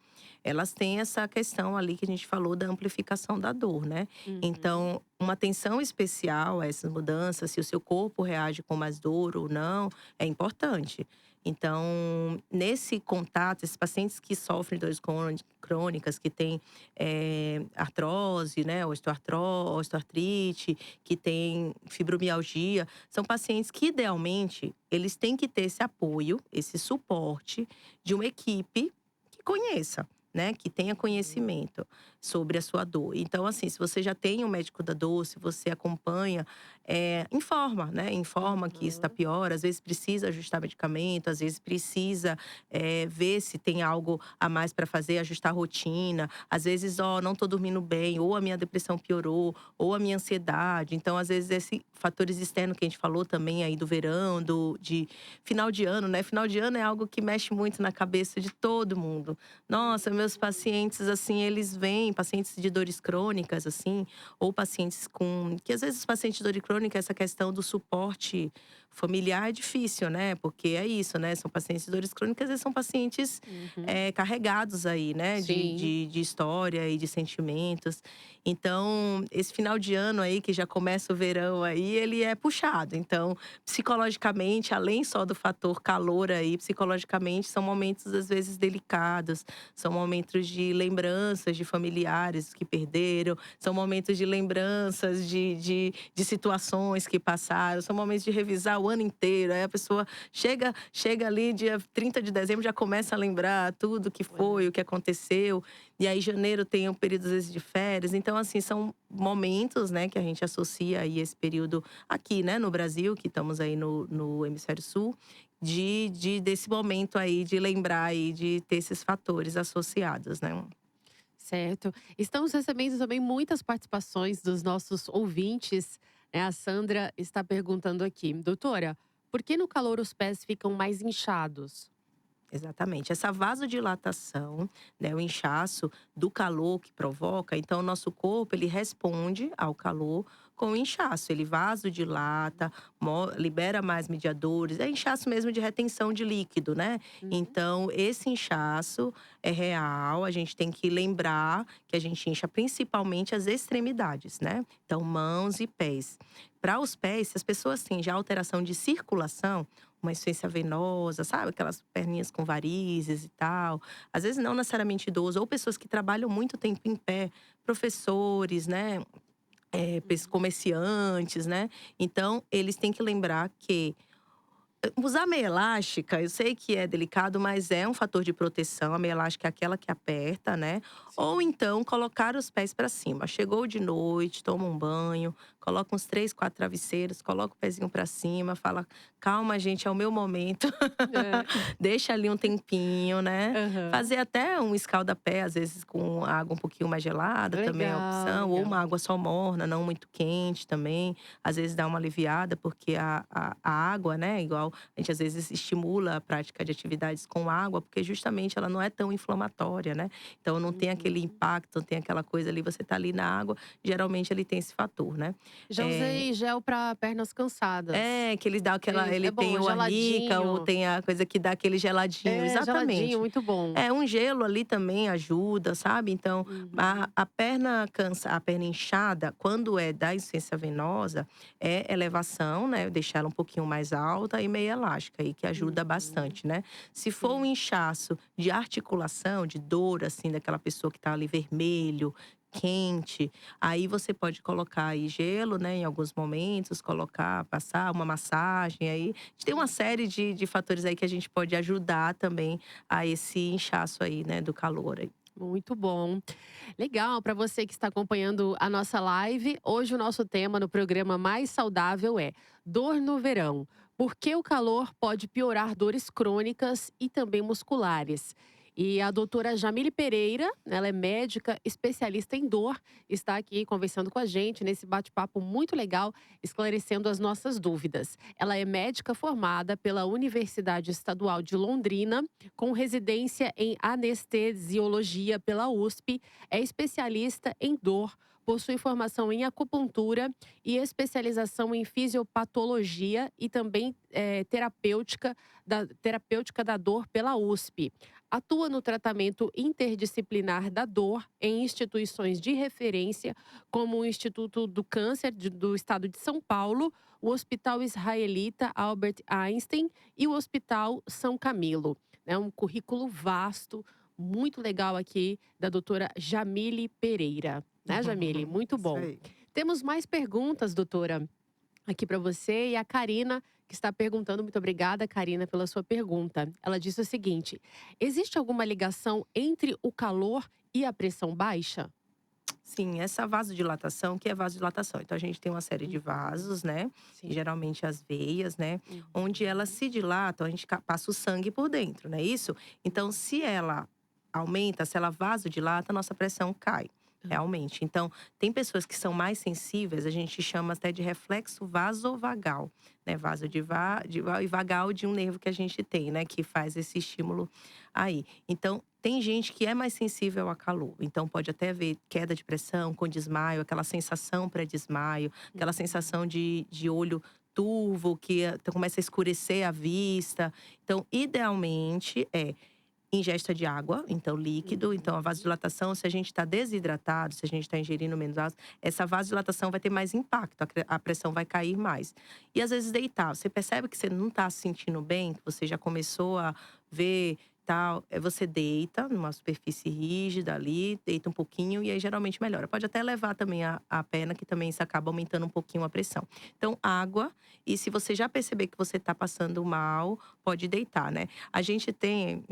elas têm essa questão ali que a gente falou da amplificação da dor, né? Então, uma atenção especial a essas mudanças, se o seu corpo reage com mais dor ou não, é importante. Então, nesse contato, esses pacientes que sofrem de dores crônicas, que têm artrose, né, osteoartrite, que têm fibromialgia, são pacientes que, idealmente, eles têm que ter esse apoio, esse suporte de uma equipe que conheça, né, que tenha conhecimento sobre a sua dor. Então, assim, se você já tem um médico da dor, se você acompanha, informa, né? Informa que isso está pior. Às vezes precisa ajustar medicamento, às vezes precisa ver se tem algo a mais para fazer, ajustar a rotina. Às vezes, não tô dormindo bem, ou a minha depressão piorou, ou a minha ansiedade. Então, às vezes, esses fatores externos que a gente falou também aí do verão, de final de ano, né? Final de ano é algo que mexe muito na cabeça de todo mundo. Nossa, meus pacientes, assim, eles vêm, pacientes de dores crônicas, assim, ou pacientes que às vezes os pacientes de dor crônica, essa questão do suporte familiar é difícil, né? Porque é isso, né? São pacientes de dores crônicas, eles são pacientes carregados aí, né? De história e de sentimentos. Então, esse final de ano aí, que já começa o verão aí, ele é puxado. Então, psicologicamente, além só do fator calor aí, psicologicamente, são momentos, às vezes, delicados. São momentos de lembranças de familiares que perderam. São momentos de lembranças de situações que passaram. São momentos de revisar o ano inteiro. Aí a pessoa chega ali, dia 30 de dezembro, já começa a lembrar tudo que foi, o que aconteceu. E aí, janeiro tem um período, às vezes, de férias. Então, assim, são momentos, né, que a gente associa aí esse período aqui, né, no Brasil, que estamos aí no Hemisfério Sul, desse momento aí de lembrar e de ter esses fatores associados, né? Certo. Estamos recebendo também muitas participações dos nossos ouvintes, né? A Sandra está perguntando aqui: doutora, por que no calor os pés ficam mais inchados? Exatamente. Essa vasodilatação, né, o inchaço do calor que provoca, então o nosso corpo ele responde ao calor com o inchaço. Ele vasodilata, libera mais mediadores. É inchaço mesmo de retenção de líquido, né? Então, esse inchaço é real. A gente tem que lembrar que a gente incha principalmente as extremidades, né? Então, mãos e pés. Para os pés, se as pessoas têm já alteração de circulação, uma insuficiência venosa, sabe? Aquelas perninhas com varizes e tal. Às vezes não necessariamente idoso, ou pessoas que trabalham muito tempo em pé, professores, né? Comerciantes, né? Então, eles têm que lembrar que usar meia elástica, eu sei que é delicado, mas é um fator de proteção. A meia elástica é aquela que aperta, né? Ou então, colocar os pés para cima. Chegou de noite, toma um banho, coloca uns 3, 4 travesseiros, coloca o pezinho para cima, fala: calma, gente, é o meu momento. Deixa ali um tempinho, né? Fazer até um escalda-pé, às vezes com água um pouquinho mais gelada, também é opção. Ou uma água só morna, não muito quente também. Às vezes dá uma aliviada, porque a água, né? Igual a gente às vezes estimula a prática de atividades com água, porque justamente ela não é tão inflamatória, né? Então não tem aquele impacto, não tem aquela coisa ali, você tá ali na água, geralmente ele tem esse fator, né? Já usei gel para pernas cansadas. Que ele dá aquela, ele bom, tem o arnica, ou tem a coisa que dá aquele geladinho, exatamente. Geladinho, muito bom. Um gelo ali também ajuda, sabe? Então, a perna a perna inchada, quando é da insuficiência venosa, é elevação, né? Deixar ela um pouquinho mais alta e meia elástica aí, que ajuda bastante, né? Se for um inchaço de articulação, de dor, assim, daquela pessoa que tá ali vermelho, quente, aí você pode colocar aí gelo, né, em alguns momentos, passar uma massagem aí. A gente tem uma série de fatores aí que a gente pode ajudar também a esse inchaço aí, né, do calor aí. Muito bom. Legal, para você que está acompanhando a nossa live, hoje o nosso tema no programa Mais Saudável é dor no verão. Por que o calor pode piorar dores crônicas e também musculares? E a doutora Jamile Pereira, ela é médica especialista em dor, está aqui conversando com a gente nesse bate-papo muito legal, esclarecendo as nossas dúvidas. Ela é médica formada pela Universidade Estadual de Londrina, com residência em anestesiologia pela USP, é especialista em dor, possui formação em acupuntura e especialização em fisiopatologia e também terapêutica da dor pela USP. atua no tratamento interdisciplinar da dor em instituições de referência, como o Instituto do Câncer do Estado de São Paulo, o Hospital Israelita Albert Einstein e o Hospital São Camilo. É um currículo vasto, muito legal aqui, da doutora Jamile Pereira. Né, Jamile? Muito Isso bom. aí. Temos mais perguntas, doutora, aqui para você. E a Karina, que está perguntando, muito obrigada, Karina, pela sua pergunta. Ela disse o seguinte: existe alguma ligação entre o calor e a pressão baixa? Sim, essa vasodilatação, que é vasodilatação? Então, a gente tem uma série de vasos, né? Sim. Geralmente as veias, né? Onde elas se dilatam, a gente passa o sangue por dentro, não é isso? Então, se ela aumenta, se ela vasodilata, a nossa pressão cai. Realmente. Então, tem pessoas que são mais sensíveis, a gente chama até de reflexo vasovagal, né? Vaso e vagal de um nervo que a gente tem, né? Que faz esse estímulo aí. Então, tem gente que é mais sensível a calor. Então, pode até haver queda de pressão com desmaio, aquela sensação pré-desmaio, aquela sensação de olho turvo, que começa a escurecer a vista. Então, idealmente, ingesta de água, então líquido. Então, a vasodilatação, se a gente está desidratado, se a gente está ingerindo menos água, essa vasodilatação vai ter mais impacto, a pressão vai cair mais. E às vezes deitar, você percebe que você não está se sentindo bem, que você já começou a ver tal, você deita numa superfície rígida ali, deita um pouquinho e aí geralmente melhora. Pode até levar também a perna, que também isso acaba aumentando um pouquinho a pressão. Então, água, e se você já perceber que você está passando mal, pode deitar, né? A gente tem,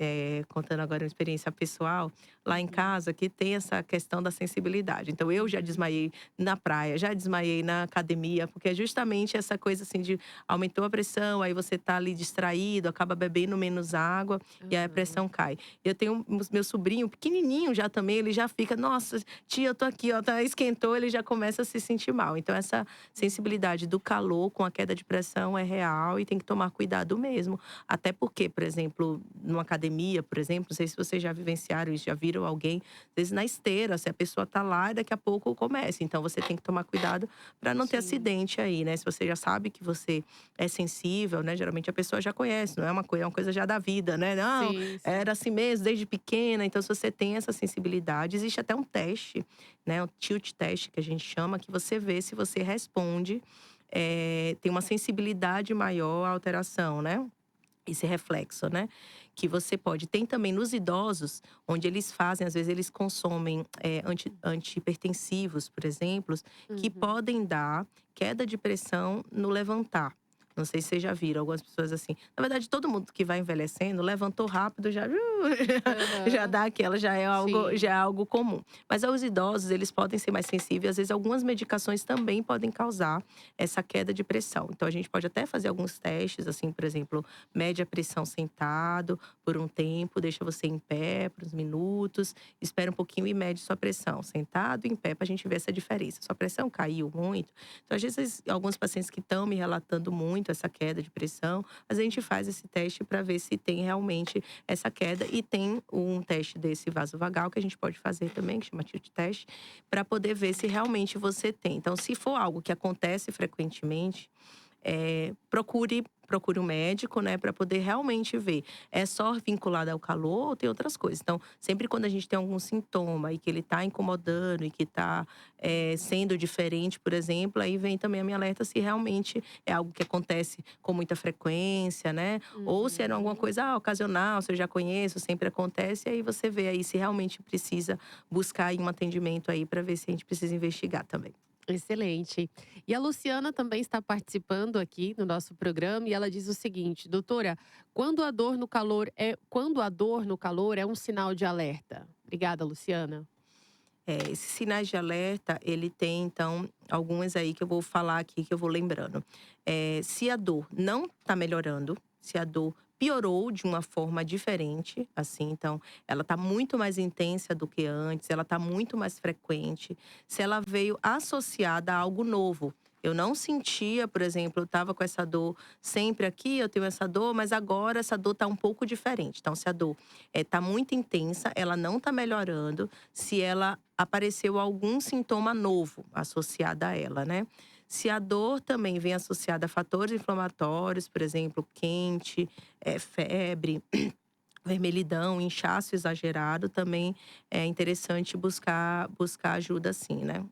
contando agora uma experiência pessoal, lá em casa, que tem essa questão da sensibilidade. Então, eu já desmaiei na praia, já desmaiei na academia, porque é justamente essa coisa assim de aumentou a pressão, aí você tá ali distraído, acaba bebendo menos água e aí a pressão cai. Eu tenho meu sobrinho pequenininho já também, ele já fica, nossa, tia, eu tô aqui, ó, esquentou, ele já começa a se sentir mal. Então, essa sensibilidade do calor com a queda de pressão é real e tem que tomar cuidado mesmo. Até porque, por exemplo, numa academia, por exemplo, não sei se vocês já vivenciaram isso, já viram alguém, às vezes na esteira, se a pessoa tá lá e daqui a pouco começa. Então, você tem que tomar cuidado para não ter acidente aí, né? Se você já sabe que você é sensível, né? Geralmente a pessoa já conhece, não é uma coisa já da vida, né? Não, Sim, sim. era assim mesmo, desde pequena. Então, se você tem essa sensibilidade, existe até um teste, né? O tilt test, que a gente chama, que você vê se você responde, tem uma sensibilidade maior à alteração, né? Esse reflexo, né? Que você pode. Tem também nos idosos, onde eles fazem, às vezes eles consomem antihipertensivos, por exemplo, que podem dar queda de pressão no levantar. Não sei se vocês já viram algumas pessoas assim. Na verdade, todo mundo que vai envelhecendo, levantou rápido, já dá aquela, já é algo comum. Mas aos idosos, eles podem ser mais sensíveis. Às vezes, algumas medicações também podem causar essa queda de pressão. Então, a gente pode até fazer alguns testes, assim, por exemplo, mede a pressão sentado por um tempo, deixa você em pé por uns minutos, espera um pouquinho e mede sua pressão. Sentado e em pé, pra gente ver essa diferença. Sua pressão caiu muito. Então, às vezes, alguns pacientes que estão me relatando muito essa queda de pressão, mas a gente faz esse teste para ver se tem realmente essa queda. E tem um teste desse vasovagal que a gente pode fazer também, que chama tilt test, para poder ver se realmente você tem. Então, se for algo que acontece frequentemente, procure um médico, né, para poder realmente ver. É só vinculado ao calor ou tem outras coisas? Então, sempre quando a gente tem algum sintoma e que ele tá incomodando e que tá sendo diferente, por exemplo, aí vem também a minha alerta se realmente é algo que acontece com muita frequência, né? Ou se era alguma coisa ocasional, se eu já conheço, sempre acontece, e aí você vê aí se realmente precisa buscar aí um atendimento aí para ver se a gente precisa investigar também. Excelente. E a Luciana também está participando aqui no nosso programa e ela diz o seguinte: doutora, quando a dor no calor é um sinal de alerta? Obrigada, Luciana. Esses sinais de alerta, ele tem, então, alguns aí que eu vou falar aqui, que eu vou lembrando. Se a dor não está melhorando, se a dor piorou de uma forma diferente, assim, então, ela está muito mais intensa do que antes, ela está muito mais frequente. Se ela veio associada a algo novo. Eu não sentia, por exemplo, eu estava com essa dor sempre aqui, eu tenho essa dor, mas agora essa dor está um pouco diferente. Então, se a dor está muito intensa, ela não está melhorando, se ela apareceu algum sintoma novo associado a ela, né? Se a dor também vem associada a fatores inflamatórios, por exemplo, quente, febre, vermelhidão, inchaço exagerado, também é interessante buscar ajuda sim, né?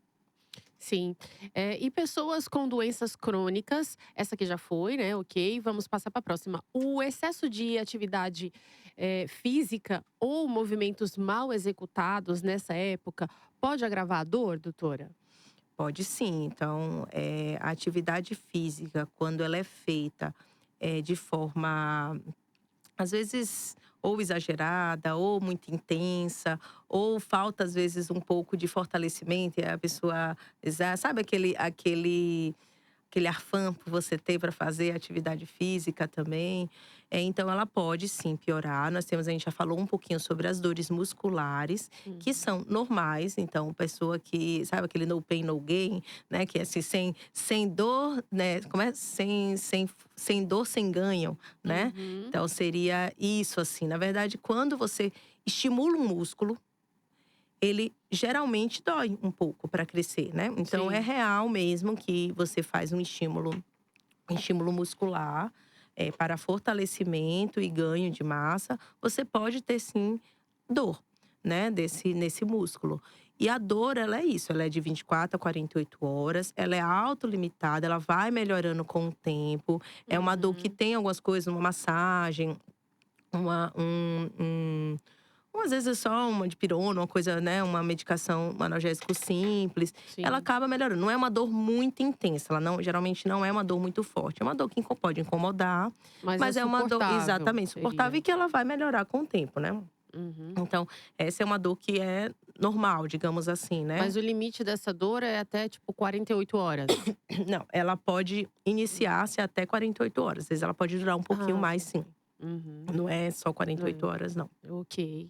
Sim. E pessoas com doenças crônicas, essa aqui já foi, né? Ok, vamos passar para a próxima. O excesso de atividade física ou movimentos mal executados nessa época pode agravar a dor, doutora? Pode sim. Então, a atividade física, quando ela é feita de forma, às vezes, ou exagerada, ou muito intensa, ou falta, às vezes, um pouco de fortalecimento, e a pessoa, sabe aquele arfam que você tem para fazer atividade física também. Então ela pode sim piorar. A gente já falou um pouquinho sobre as dores musculares, que Uhum. são normais. Então, pessoa que, sabe aquele no pain, no gain, né? Que é assim, sem dor, né? Como é? Sem dor, sem ganho, né? Uhum. Então seria isso, assim. Na verdade, quando você estimula um músculo, ele geralmente dói um pouco para crescer, né? Então é Sim. real mesmo que você faz um estímulo muscular para fortalecimento e ganho de massa, você pode ter sim dor, né, nesse músculo. E a dor, ela é isso, ela é de 24 a 48 horas, ela é autolimitada, ela vai melhorando com o tempo. É uma dor que Uhum. tem algumas coisas, uma massagem, às vezes é só uma dipirona, uma coisa, né, uma medicação, um analgésico simples, ela Sim. acaba melhorando. Não é uma dor muito intensa, ela não, geralmente não é uma dor muito forte. É uma dor que pode incomodar, Mas é mas é uma dor suportável, exatamente suportável seria. e que ela vai melhorar com o tempo, né. Uhum. Então, essa é uma dor que é normal, digamos assim, né. Mas o limite dessa dor é até, tipo, 48 horas? Não, ela pode iniciar-se até 48 horas, às vezes ela pode durar um pouquinho Ah, mais sim. uhum. Não é só 48 É, horas não. ok.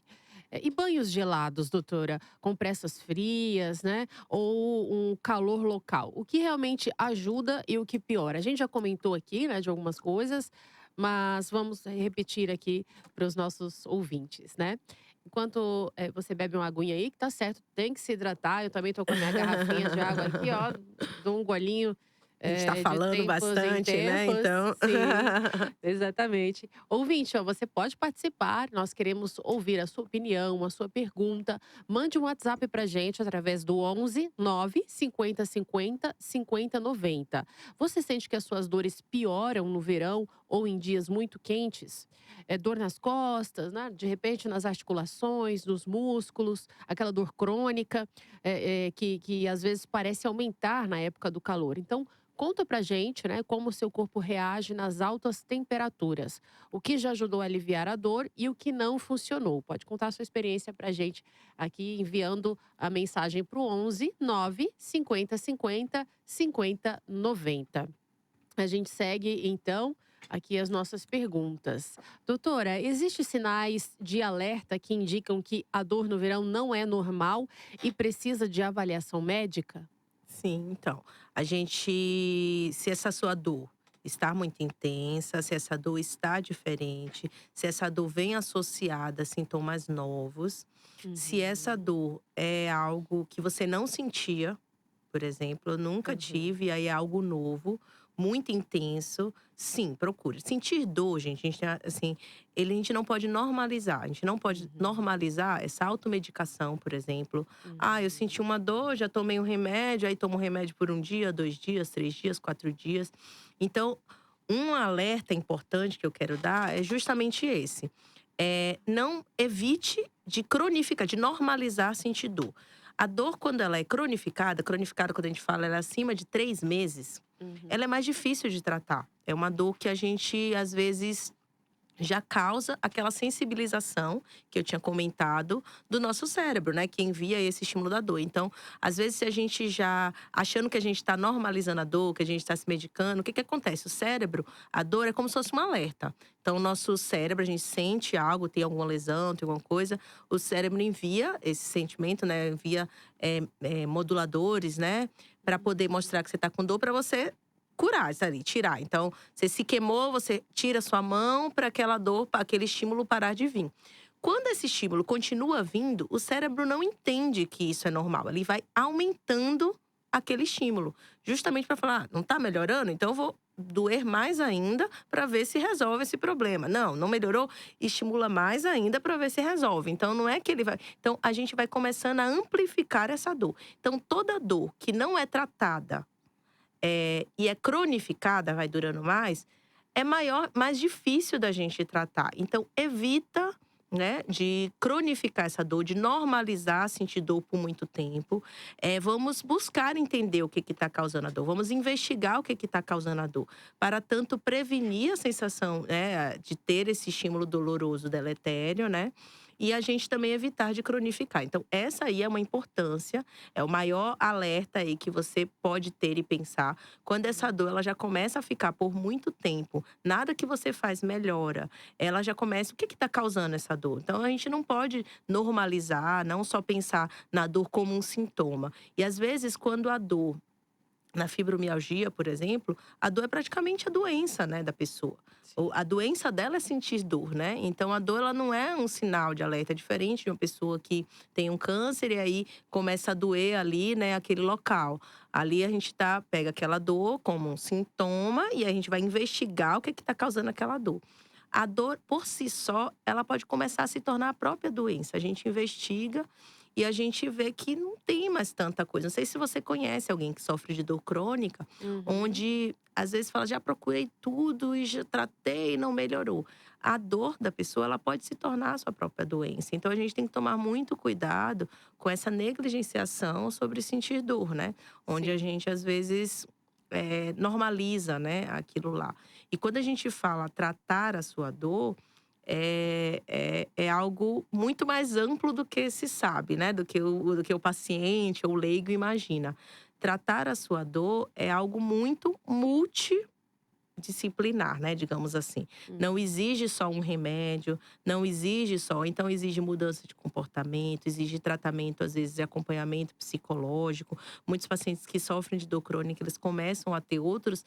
E banhos gelados, doutora? Compressas frias, né? Ou um calor local? O que realmente ajuda e o que piora? A gente já comentou aqui, né, de algumas coisas, mas vamos repetir aqui para os nossos ouvintes, né? Enquanto você bebe uma aguinha aí, que tá certo, tem que se hidratar. Eu também tô com a minha garrafinha de água aqui, ó, dou um golinho A gente tá de falando tempos em bastante, né, tempos. então. Sim. Exatamente. Ouvinte, ó, você pode participar, nós queremos ouvir a sua opinião, a sua pergunta. Mande um WhatsApp pra gente através do 11 9 50 50 50 90. Você sente que as suas dores pioram no verão ou em dias muito quentes? Dor nas costas, né? De repente nas articulações, nos músculos, aquela dor crônica que às vezes parece aumentar na época do calor. Então, conta pra gente, né, como o seu corpo reage nas altas temperaturas. O que já ajudou a aliviar a dor e o que não funcionou. Pode contar a sua experiência pra gente aqui enviando a mensagem pro 11 9 50 50 50 90. A gente segue então aqui as nossas perguntas. Doutora, existem sinais de alerta que indicam que a dor no verão não é normal e precisa de avaliação médica? Sim, então, se essa sua dor está muito intensa, se essa dor está diferente, se essa dor vem associada a sintomas novos, se essa Uhum, dor é algo que você não sentia, por exemplo, eu nunca uhum, tive, aí é algo novo, muito intenso. Sim, procure. Sentir dor, gente, assim, a gente não pode normalizar. A gente não pode uhum, normalizar essa automedicação, por exemplo. Ah, eu senti uhum, uma dor, já tomei um remédio, aí tomo um remédio por um dia, 2 dias, 3 dias, 4 dias. Então, um alerta importante que eu quero dar é justamente esse. Não evite de cronificar, de normalizar sentir dor. A dor, quando ela é cronificada, quando a gente fala, ela é acima de 3 meses, ela uhum, é mais difícil de tratar. É uma dor que a gente, às vezes, já causa aquela sensibilização que eu tinha comentado do nosso cérebro, né? Que envia esse estímulo da dor. Então, às vezes, se a gente já achando que a gente está normalizando a dor, que a gente está se medicando, o que acontece? O cérebro, a dor é como se fosse um alerta. Então, o nosso cérebro, a gente sente algo, tem alguma lesão, tem alguma coisa, o cérebro envia esse sentimento, né? Envia moduladores, né? Para poder mostrar que você está com dor, para você curar isso ali, tirar. Então, você se queimou, você tira sua mão para aquela dor, para aquele estímulo parar de vir. Quando esse estímulo continua vindo, o cérebro não entende que isso é normal. Ele vai aumentando aquele estímulo. Justamente para falar, não está melhorando? Então eu vou doer mais ainda para ver se resolve esse problema. Não melhorou? Estimula mais ainda para ver se resolve. Então não é que ele vai… Então a gente vai começando a amplificar essa dor. Então toda dor que não é tratada e é cronificada, vai durando mais, é mais difícil da gente tratar. Então evita, né, de cronificar essa dor, de normalizar sentir dor por muito tempo. Vamos buscar entender o que está causando a dor. Vamos investigar o que está causando a dor. Para tanto prevenir a sensação, né, de ter esse estímulo doloroso deletério, né? E a gente também evitar de cronificar. Então, essa aí é uma importância, é o maior alerta aí que você pode ter e pensar. Quando essa dor ela já começa a ficar por muito tempo, nada que você faz melhora. Ela já começa, o que está causando essa dor? Então, a gente não pode normalizar, não só pensar na dor como um sintoma. E às vezes, quando a dor… Na fibromialgia, por exemplo, a dor é praticamente a doença, né, da pessoa. A doença dela é sentir dor, né? Então, a dor ela não é um sinal de alerta. É diferente de uma pessoa que tem um câncer e aí começa a doer ali, né, aquele local. Ali a gente pega aquela dor como um sintoma e a gente vai investigar o que está causando aquela dor. A dor, por si só, ela pode começar a se tornar a própria doença. A gente investiga e a gente vê que não tem mais tanta coisa. Não sei se você conhece alguém que sofre de dor crônica, onde às vezes fala, já procurei tudo e já tratei e não melhorou. A dor da pessoa, ela pode se tornar a sua própria doença. Então a gente tem que tomar muito cuidado com essa negligenciação sobre sentir dor, né? Onde a gente às vezes normaliza, né, aquilo lá. E quando a gente fala tratar a sua dor, é algo muito mais amplo do que se sabe, né? Do que o paciente ou o leigo imagina. Tratar a sua dor é algo muito multidisciplinar, né? Digamos assim. Não exige só um remédio, não exige só… Então, exige mudança de comportamento, exige tratamento, às vezes, de acompanhamento psicológico. Muitos pacientes que sofrem de dor crônica, eles começam a ter outros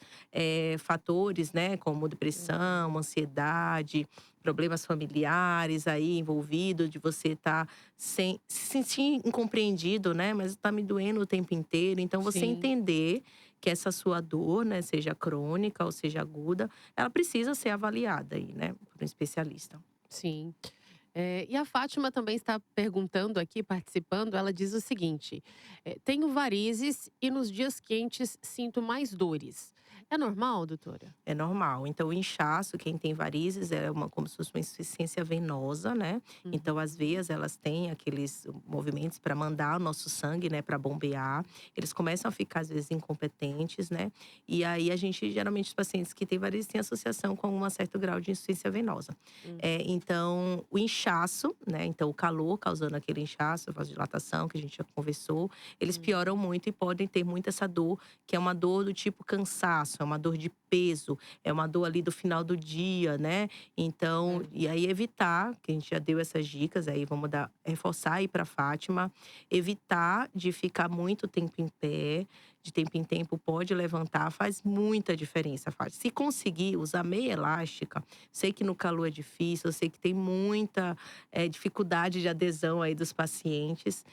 fatores, né? Como depressão, ansiedade, problemas familiares aí envolvidos, de você estar se sentir incompreendido, né? Mas está me doendo o tempo inteiro. Então, você entender que essa sua dor, né, seja crônica ou seja aguda, ela precisa ser avaliada aí, né, por um especialista. Sim. E a Fátima também está perguntando aqui, participando. Ela diz o seguinte: tenho varizes e nos dias quentes sinto mais dores. É normal, doutora? É normal. Então, o inchaço, quem tem varizes, como se fosse uma insuficiência venosa, né? Então, as veias, elas têm aqueles movimentos para mandar o nosso sangue, né? Para bombear. Eles começam a ficar, às vezes, incompetentes, né? E aí, geralmente, os pacientes que têm varizes têm associação com um certo grau de insuficiência venosa. Então, o inchaço, né? Então, o calor causando aquele inchaço, a vasodilatação, que a gente já conversou, eles pioram muito e podem ter muito essa dor, que é uma dor do tipo cansaço. É uma dor de peso, é uma dor ali do final do dia, né? Então, e aí evitar, que a gente já deu essas dicas, aí vamos reforçar aí pra Fátima, evitar de ficar muito tempo em pé, de tempo em tempo pode levantar, faz muita diferença, Fátima. Se conseguir usar meia elástica, sei que no calor é difícil, eu sei que tem muita dificuldade de adesão aí dos pacientes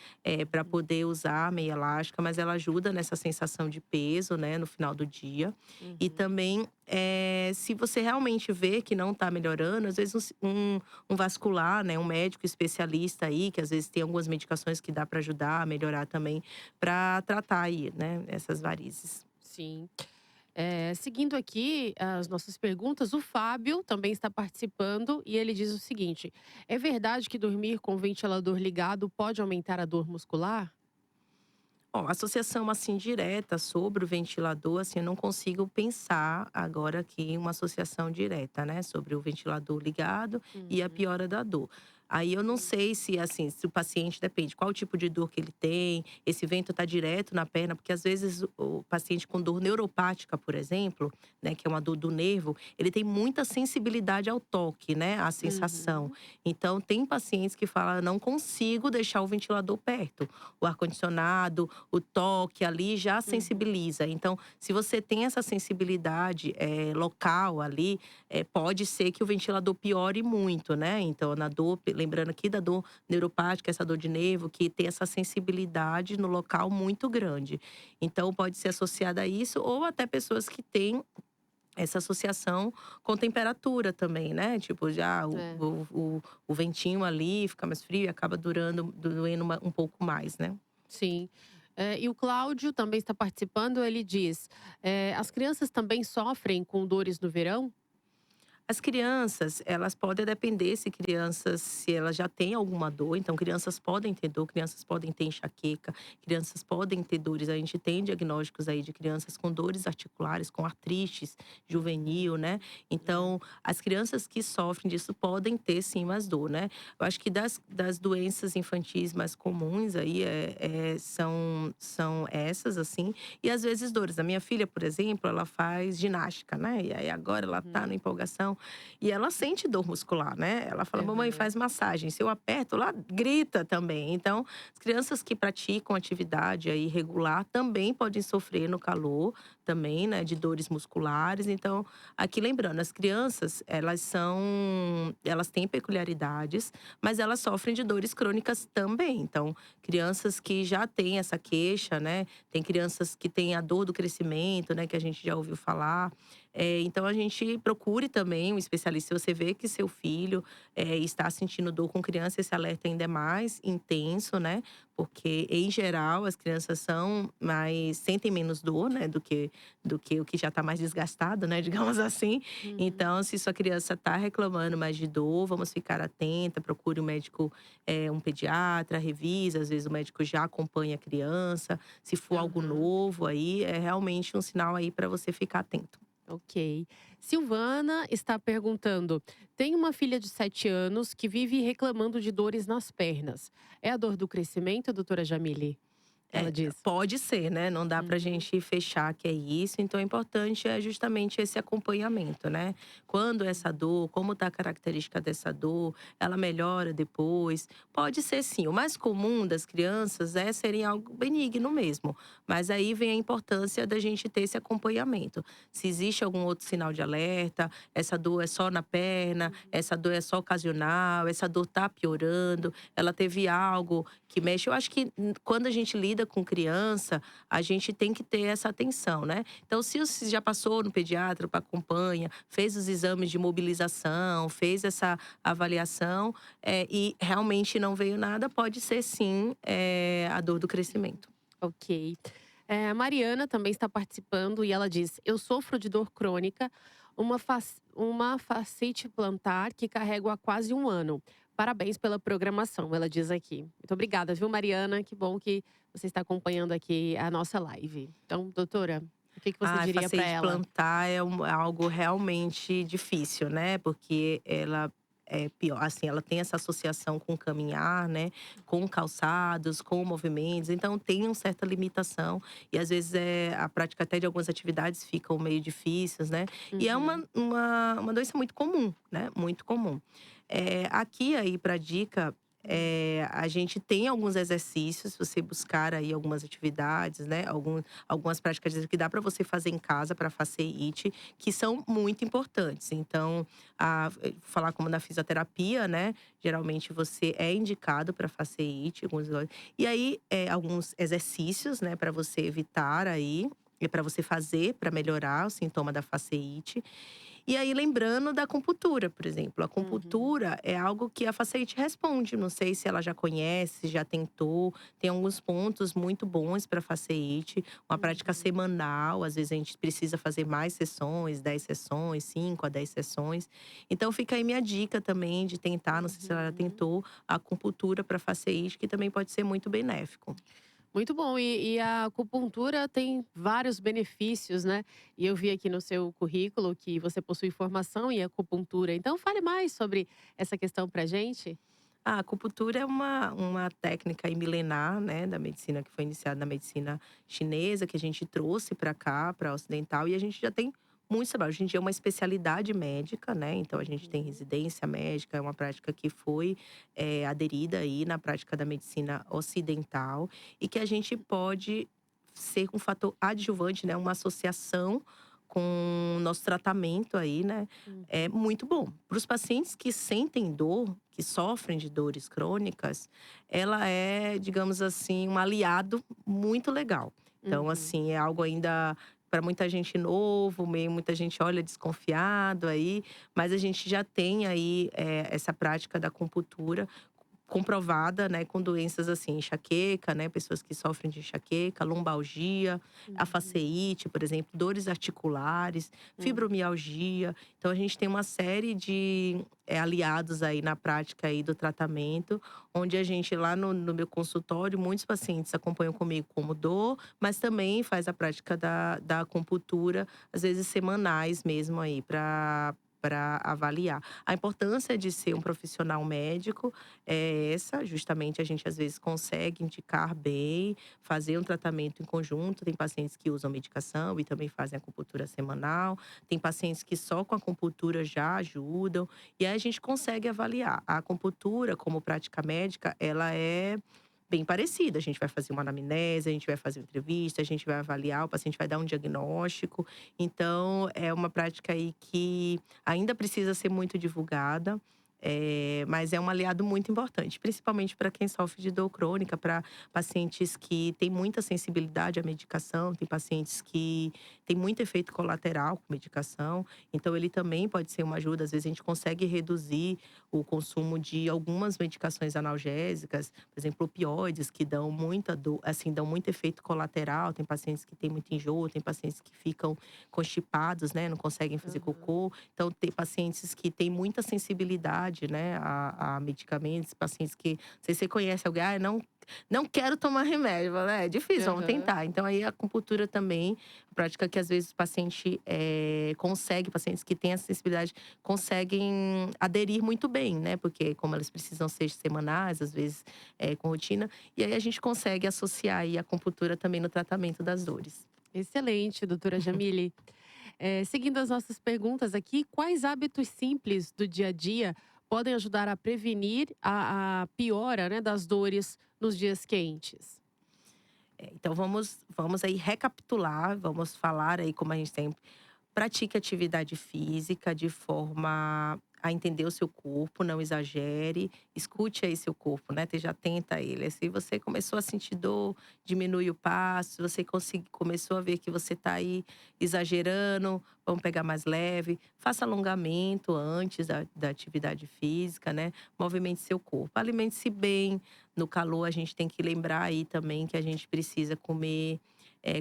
para poder usar a meia elástica, mas ela ajuda nessa sensação de peso, né, no final do dia. E também, se você realmente vê que não está melhorando, às vezes um vascular, né, um médico especialista aí, que às vezes tem algumas medicações que dá para ajudar a melhorar também, para tratar aí, né, essas varizes. Sim. Seguindo aqui as nossas perguntas, o Fábio também está participando e ele diz o seguinte: é verdade que dormir com o ventilador ligado pode aumentar a dor muscular? Bom, associação assim direta sobre o ventilador, assim, eu não consigo pensar agora aqui uma associação direta, né, sobre o ventilador ligado e a piora da dor. Aí eu não sei se, assim, se o paciente, depende qual tipo de dor que ele tem, esse vento tá direto na perna, porque às vezes o paciente com dor neuropática, por exemplo, né, que é uma dor do nervo, ele tem muita sensibilidade ao toque, né, à sensação. Então, tem pacientes que falam, não consigo deixar o ventilador perto. O ar-condicionado, o toque ali já sensibiliza. Então, se você tem essa sensibilidade local ali, pode ser que o ventilador piore muito, né? Então, na dor lembrando aqui da dor neuropática, essa dor de nervo, que tem essa sensibilidade no local muito grande. Então, pode ser associada a isso, ou até pessoas que têm essa associação com temperatura também, né? Tipo, já É. o ventinho ali fica mais frio e acaba doendo um pouco mais, né? Sim. E o Cláudio também está participando. Ele diz: as crianças também sofrem com dores no verão? As crianças, elas podem depender se elas já têm alguma dor. Então, crianças podem ter dor, crianças podem ter enxaqueca, crianças podem ter dores. A gente tem diagnósticos aí de crianças com dores articulares, com artrites juvenil, né? Então, as crianças que sofrem disso podem ter sim mais dor, né? Eu acho que das doenças infantis mais comuns aí são essas, assim. E às vezes dores. A minha filha, por exemplo, ela faz ginástica, né? E aí agora ela tá na empolgação. E ela sente dor muscular, né? Ela fala, mamãe, faz massagem. Se eu aperto, ela grita também. Então, as crianças que praticam atividade aí regular também podem sofrer no calor, também, né? De dores musculares. Então, aqui lembrando, as crianças, elas têm peculiaridades, mas elas sofrem de dores crônicas também. Então, crianças que já têm essa queixa, né? Tem crianças que têm a dor do crescimento, né? Que a gente já ouviu falar. Então, a gente procure também um especialista. Se você vê que seu filho está sentindo dor com criança, esse alerta ainda é mais intenso, né? Porque, em geral, as crianças sentem menos dor, né? Do que o que já está mais desgastado, né? Digamos assim. Então, se sua criança está reclamando mais de dor, vamos ficar atenta. Procure um médico, um pediatra, revisa. Às vezes, o médico já acompanha a criança. Se for algo novo aí, é realmente um sinal aí para você ficar atento. Ok. Silvana está perguntando: tem uma filha de 7 anos que vive reclamando de dores nas pernas. É a dor do crescimento, doutora Jamile? Ela diz. Pode ser, né? Não dá pra gente fechar que é isso. Então, o importante é justamente esse acompanhamento, né? Quando essa dor, como tá a característica dessa dor, ela melhora depois. Pode ser sim. O mais comum das crianças é serem algo benigno mesmo. Mas aí vem a importância da gente ter esse acompanhamento. Se existe algum outro sinal de alerta, essa dor é só na perna, essa dor é só ocasional, essa dor tá piorando, ela teve algo que mexe. Eu acho que quando a gente lida com criança, a gente tem que ter essa atenção, né? Então, se você já passou no pediatra para acompanha, fez os exames de mobilização, fez essa avaliação e realmente não veio nada, pode ser sim a dor do crescimento. Ok. A Mariana também está participando e ela diz: eu sofro de dor crônica, uma fascite plantar que carrego há quase 1 ano. Parabéns pela programação, ela diz aqui. Muito obrigada, viu, Mariana? Que bom que você está acompanhando aqui a nossa live. Então, doutora, o que você diria para Fascite ela? plantar é algo realmente difícil, né? Porque ela é pior, assim, ela tem essa associação com o caminhar, né? Com calçados, com movimentos. Então, tem uma certa limitação. E, às vezes, a prática até de algumas atividades ficam meio difíceis, né? E é uma doença muito comum, né? Muito comum. Aqui, aí, para dica… a gente tem alguns exercícios, se você buscar aí algumas atividades, né? Algumas práticas que dá para você fazer em casa para fasciite, que são muito importantes. Então, falar como na fisioterapia, né? Geralmente você é indicado para fasciite. E aí, alguns exercícios, né? Para você evitar aí, e para você fazer, para melhorar o sintoma da fasciite. E aí, lembrando da acupuntura, por exemplo. A acupuntura é algo que a fasciite responde. Não sei se ela já conhece, já tentou. Tem alguns pontos muito bons para fasciite. Uma prática semanal. Às vezes, a gente precisa fazer mais sessões, 10 sessões, 5 a 10 sessões. Então, fica aí minha dica também de tentar, não sei se ela já tentou, a acupuntura para fasciite, que também pode ser muito benéfico. Muito bom. E a acupuntura tem vários benefícios, né? E eu vi aqui no seu currículo que você possui formação em acupuntura. Então, fale mais sobre essa questão pra gente. A acupuntura é uma técnica aí milenar, né, da medicina, que foi iniciada na medicina chinesa, que a gente trouxe para cá, para ocidental, e a gente já tem muito trabalho. Hoje em dia é uma especialidade médica, né? Então a gente tem residência médica, é uma prática que foi aderida aí na prática da medicina ocidental e que a gente pode ser um fator adjuvante, né? Uma associação com o nosso tratamento aí, né? É muito bom. Para os pacientes que sentem dor, que sofrem de dores crônicas, ela é, digamos assim, um aliado muito legal. Então, assim, é algo ainda para muita gente novo, meio muita gente olha desconfiado aí, mas a gente já tem aí essa prática da acupuntura comprovada, né, com doenças assim, enxaqueca, né, pessoas que sofrem de enxaqueca, lombalgia, a faceite, por exemplo, dores articulares, fibromialgia. Então a gente tem uma série de aliados aí na prática aí do tratamento, onde a gente lá no meu consultório, muitos pacientes acompanham comigo como dor, mas também faz a prática da acupuntura, às vezes semanais mesmo aí, para avaliar. A importância de ser um profissional médico é essa, justamente a gente às vezes consegue indicar bem, fazer um tratamento em conjunto. Tem pacientes que usam medicação e também fazem acupuntura semanal. Tem pacientes que só com a acupuntura já ajudam. E aí a gente consegue avaliar. A acupuntura, como prática médica, ela é bem parecida. A gente vai fazer uma anamnese, a gente vai fazer uma entrevista, a gente vai avaliar, o paciente vai dar um diagnóstico. Então, é uma prática aí que ainda precisa ser muito divulgada. Mas é um aliado muito importante, principalmente para quem sofre de dor crônica, para pacientes que têm muita sensibilidade à medicação, tem pacientes que têm muito efeito colateral com medicação. Então, ele também pode ser uma ajuda. Às vezes, a gente consegue reduzir o consumo de algumas medicações analgésicas, por exemplo, opioides, que dão muita dor, assim, dão muito efeito colateral. Tem pacientes que têm muito enjoo, tem pacientes que ficam constipados, né, não conseguem fazer cocô. Então, tem pacientes que têm muita sensibilidade, né, a medicamentos, pacientes que, não sei se você conhece alguém, não quero tomar remédio, né? É difícil, vamos tentar. Então, aí a acupuntura também, prática que às vezes o paciente consegue, pacientes que têm essa sensibilidade, conseguem aderir muito bem, né? Porque como elas precisam ser semanais, às vezes com rotina, e aí a gente consegue associar aí a acupuntura também no tratamento das dores. Excelente, doutora Jamile. Seguindo as nossas perguntas aqui, quais hábitos simples do dia a dia podem ajudar a prevenir a piora, né, das dores nos dias quentes? Então vamos aí recapitular, vamos falar aí como a gente sempre pratique atividade física de forma a entender o seu corpo, não exagere, escute aí seu corpo, né? Esteja atenta a ele. Se você começou a sentir dor, diminui o passo. Se você começou a ver que você está aí exagerando, vamos pegar mais leve. Faça alongamento antes da atividade física, né? Movimente seu corpo. Alimente-se bem. No calor, a gente tem que lembrar aí também que a gente precisa comer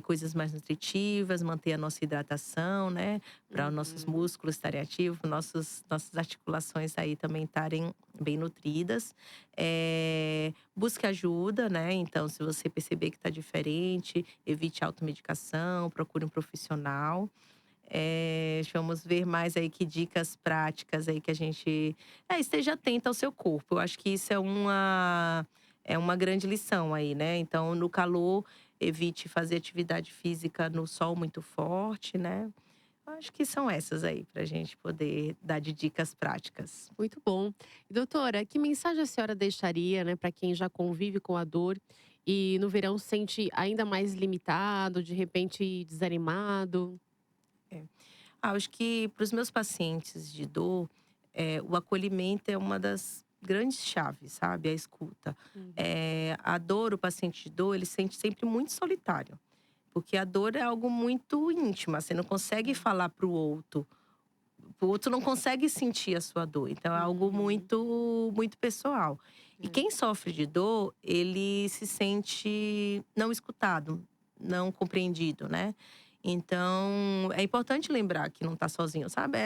coisas mais nutritivas, manter a nossa hidratação, né? Para os nossos músculos estarem ativos, nossas articulações aí também estarem bem nutridas. Busque ajuda, né? Então, se você perceber que está diferente, evite automedicação, procure um profissional. Vamos ver mais aí que dicas práticas aí que a gente… esteja atenta ao seu corpo. Eu acho que isso é uma grande lição aí, né? Então, no calor, evite fazer atividade física no sol muito forte, né? Acho que são essas aí pra gente poder dar de dicas práticas. Muito bom. E, doutora, que mensagem a senhora deixaria, né, para quem já convive com a dor e no verão se sente ainda mais limitado, de repente desanimado? Acho que para os meus pacientes de dor, o acolhimento é uma das grandes chaves, sabe? A escuta. A dor, o paciente de dor, ele se sente sempre muito solitário. Porque a dor é algo muito íntima, você não consegue falar para o outro não consegue sentir a sua dor. Então é algo muito, muito pessoal. E quem sofre de dor, ele se sente não escutado, não compreendido, né? Então, é importante lembrar que não está sozinho, sabe?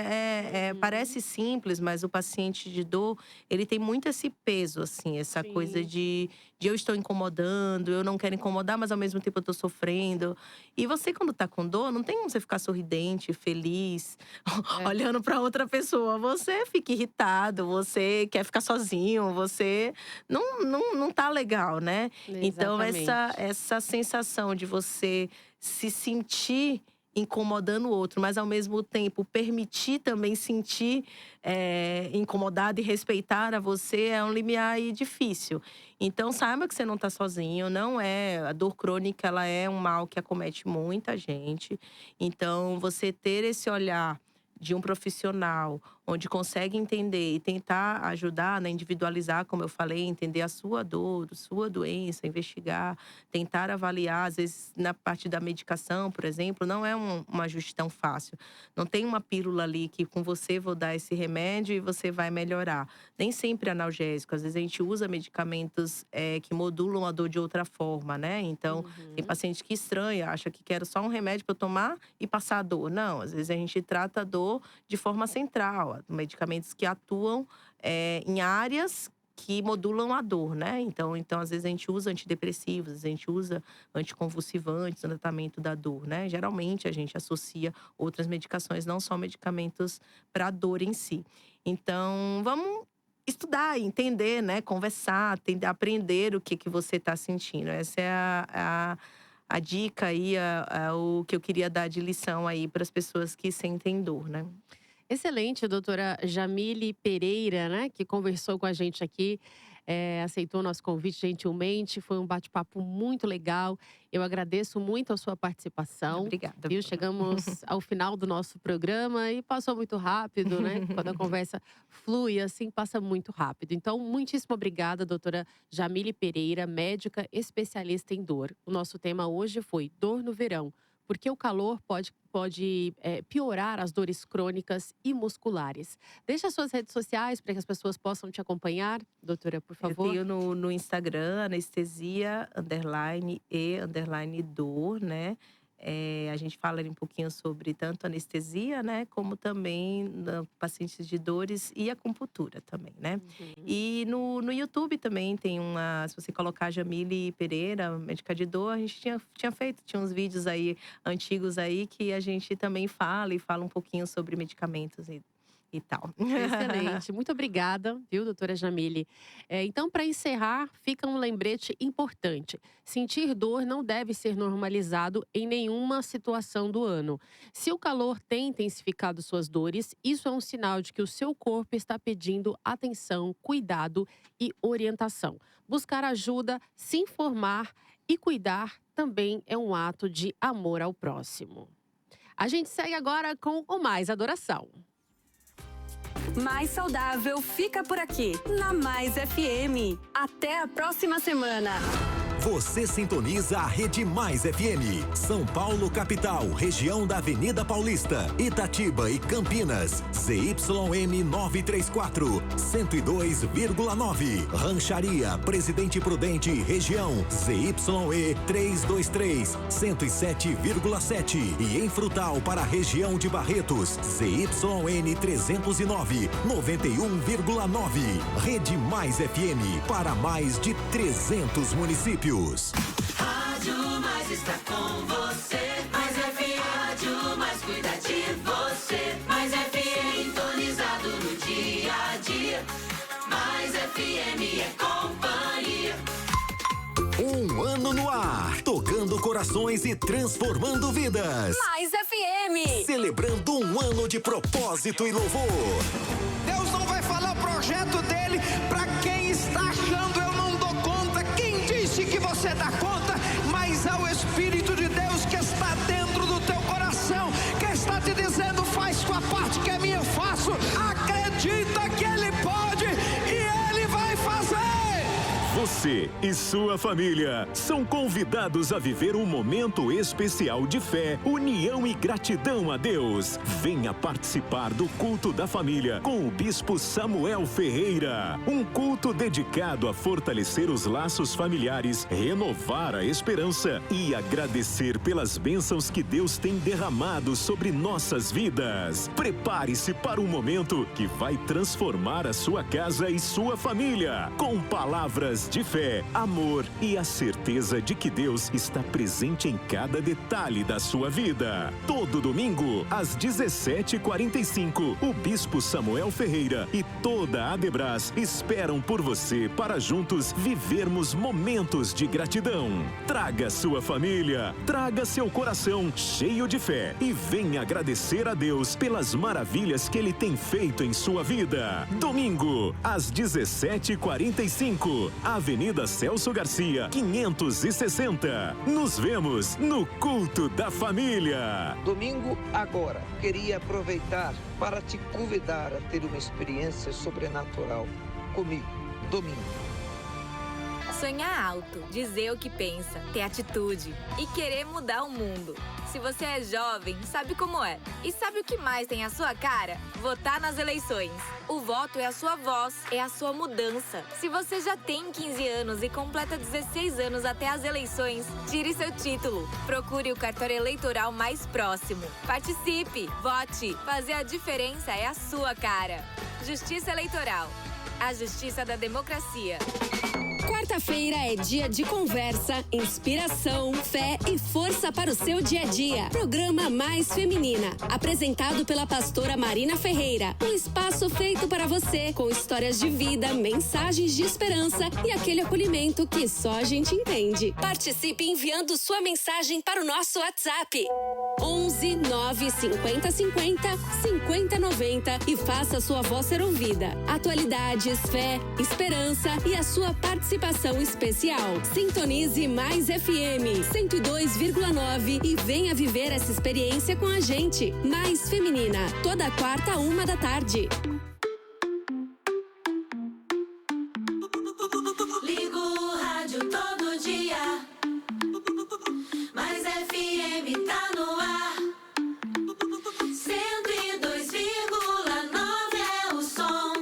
Parece simples, mas o paciente de dor, ele tem muito esse peso, assim. Essa coisa de eu estou incomodando, eu não quero incomodar, mas ao mesmo tempo eu estou sofrendo. E você, quando está com dor, não tem como você ficar sorridente, feliz, olhando para outra pessoa. Você fica irritado, você quer ficar sozinho, você não tá legal, né? Então, essa sensação de você se sentir incomodando o outro, mas ao mesmo tempo permitir também sentir incomodado e respeitar a você é um limiar aí difícil. Então saiba que você não está sozinho, não é… A dor crônica, ela é um mal que acomete muita gente. Então você ter esse olhar de um profissional, onde consegue entender e tentar ajudar, né, individualizar, como eu falei, entender a sua dor, sua doença, investigar, tentar avaliar. Às vezes, na parte da medicação, por exemplo, não é um ajuste tão fácil. Não tem uma pílula ali que com você vou dar esse remédio e você vai melhorar. Nem sempre é analgésico. Às vezes a gente usa medicamentos que modulam a dor de outra forma, né? Então, tem paciente que estranha, acha que quer só um remédio para eu tomar e passar a dor. Não, às vezes a gente trata a dor de forma central. Medicamentos que atuam em áreas que modulam a dor, né? Então, às vezes a gente usa antidepressivos, a gente usa anticonvulsivantes no tratamento da dor, né? Geralmente a gente associa outras medicações, não só medicamentos para a dor em si. Então, vamos estudar, entender, né? Conversar, aprender o que você está sentindo. Essa é a dica aí, o que eu queria dar de lição aí para as pessoas que sentem dor, né? Excelente, doutora Jamile Pereira, né, que conversou com a gente aqui, aceitou o nosso convite gentilmente. Foi um bate-papo muito legal. Eu agradeço muito a sua participação. Obrigada. Viu? Chegamos ao final do nosso programa e passou muito rápido, né? Quando a conversa flui assim, passa muito rápido. Então, muitíssimo obrigada, doutora Jamile Pereira, médica especialista em dor. O nosso tema hoje foi dor no verão, porque o calor pode piorar as dores crônicas e musculares. Deixa as suas redes sociais para que as pessoas possam te acompanhar, doutora, por favor. Eu tenho no Instagram, anestesia_e_dor, né? A gente fala ali um pouquinho sobre tanto anestesia, né? Como também pacientes de dores e acupuntura também, né? E no YouTube também tem se você colocar Jamile Pereira, médica de dor, a gente tinha uns vídeos aí antigos aí que a gente também fala um pouquinho sobre medicamentos e tal. Excelente. Muito obrigada, viu, doutora Jamile? Então, para encerrar, fica um lembrete importante. Sentir dor não deve ser normalizado em nenhuma situação do ano. Se o calor tem intensificado suas dores, isso é um sinal de que o seu corpo está pedindo atenção, cuidado e orientação. Buscar ajuda, se informar e cuidar também é um ato de amor ao próximo. A gente segue agora com o Mais Adoração. Mais saudável fica por aqui, na Mais FM. Até a próxima semana. Você sintoniza a Rede Mais FM. São Paulo, capital, região da Avenida Paulista, Itatiba e Campinas. ZYM 934, 102,9. Rancharia, Presidente Prudente, região. ZYE 323, 107,7. E em Frutal, para a região de Barretos. ZYN 309, 91,9. Rede Mais FM, para mais de 300 municípios. Rádio Mais está com você. Mais FM. Rádio Mais cuida de você. Mais FM sintonizado no dia a dia. Mais FM é companhia. Um ano no ar, tocando corações e transformando vidas. Mais FM. Celebrando um ano de propósito e louvor. Deus não vai falar o projeto dele para quem está achando eu não dou conta. Quem disse que você dá conta? Mas é o Espírito de Deus que está dentro do teu coração, que está te dizendo: faz tua parte que é minha, eu faço. Acredita que ele pode e ele vai fazer. Você e sua família são convidados a viver um momento especial de fé, união e gratidão a Deus. Venha participar do culto da família com o Bispo Samuel Ferreira. Um culto dedicado a fortalecer os laços familiares, renovar a esperança e agradecer pelas bênçãos que Deus tem derramado sobre nossas vidas. Prepare-se para um momento que vai transformar a sua casa e sua família, com palavras de fé, amor e a certeza de que Deus está presente em cada detalhe da sua vida. Todo domingo, às 17h45, o Bispo Samuel Ferreira e toda a Adebras esperam por você para juntos vivermos momentos de gratidão. Traga sua família, traga seu coração cheio de fé e venha agradecer a Deus pelas maravilhas que Ele tem feito em sua vida. Domingo, às 17h45, Avenida Celso Garcia, 560. Nos vemos no Culto da Família. Domingo agora. Queria aproveitar para te convidar a ter uma experiência sobrenatural comigo. Domingo. Sonhar alto, dizer o que pensa, ter atitude e querer mudar o mundo. Se você é jovem, sabe como é. E sabe o que mais tem a sua cara? Votar nas eleições. O voto é a sua voz, é a sua mudança. Se você já tem 15 anos e completa 16 anos até as eleições, tire seu título. Procure o cartório eleitoral mais próximo. Participe, vote. Fazer a diferença é a sua cara. Justiça Eleitoral. A justiça da democracia. Quarta-feira é dia de conversa, inspiração, fé e força para o seu dia a dia. Programa Mais Feminina, apresentado pela pastora Marina Ferreira. Um espaço feito para você, com histórias de vida, mensagens de esperança e aquele acolhimento que só a gente entende. Participe enviando sua mensagem para o nosso WhatsApp. 11 9 50 50 50 90 e faça sua voz ser ouvida. Atualidades, fé, esperança e a sua participação especial. Sintonize Mais FM 102,9 e venha viver essa experiência com a gente. Mais Feminina, toda quarta, 1h. Ligo o rádio todo dia. Mais FM tá no ar. 102,9 é o som.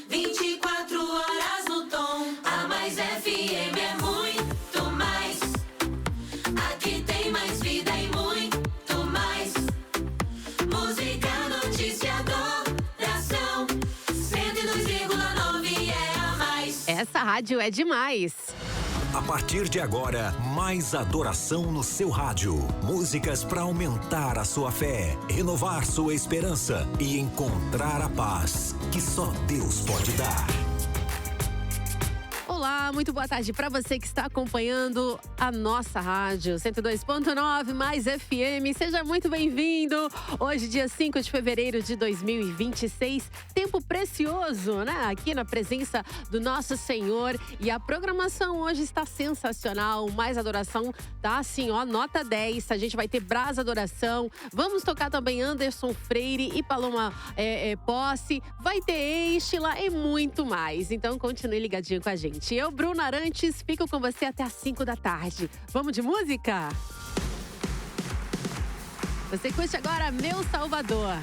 24 horas no tom. A Mais FM é muito mais. Aqui tem mais vida e muito mais. Música, notícia, adoração. 102,9 é a mais. Essa rádio é demais. A partir de agora, mais adoração no seu rádio. Músicas para aumentar a sua fé, renovar sua esperança e encontrar a paz que só Deus pode dar. Olá, muito boa tarde para você que está acompanhando a nossa rádio 102.9 Mais FM. Seja muito bem-vindo. Hoje, dia 5 de fevereiro de 2026. Tempo precioso, né? Aqui na presença do nosso Senhor. E a programação hoje está sensacional. Mais adoração tá assim, ó, nota 10. A gente vai ter Brasa Adoração. Vamos tocar também Anderson Freire e Paloma Posse. Vai ter Estila e muito mais. Então, continue ligadinho com a gente. Eu, Bruna Arantes, fico com você até às 5 da tarde. Vamos de música? Você curte agora Meu Salvador.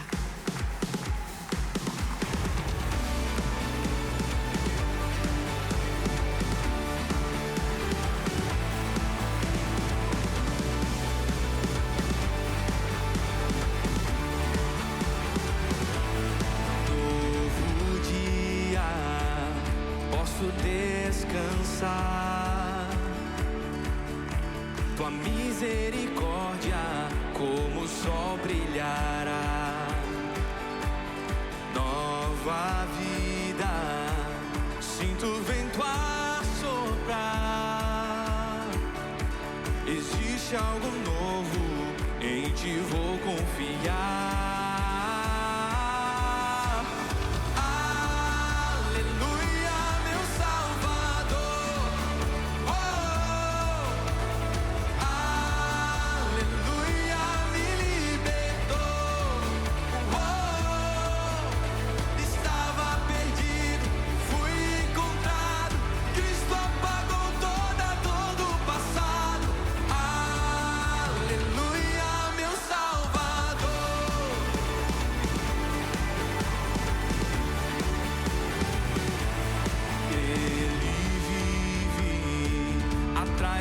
Descansar, tua misericórdia como o sol brilhará, nova vida, sinto o vento a soprar, existe algo novo, em ti vou confiar.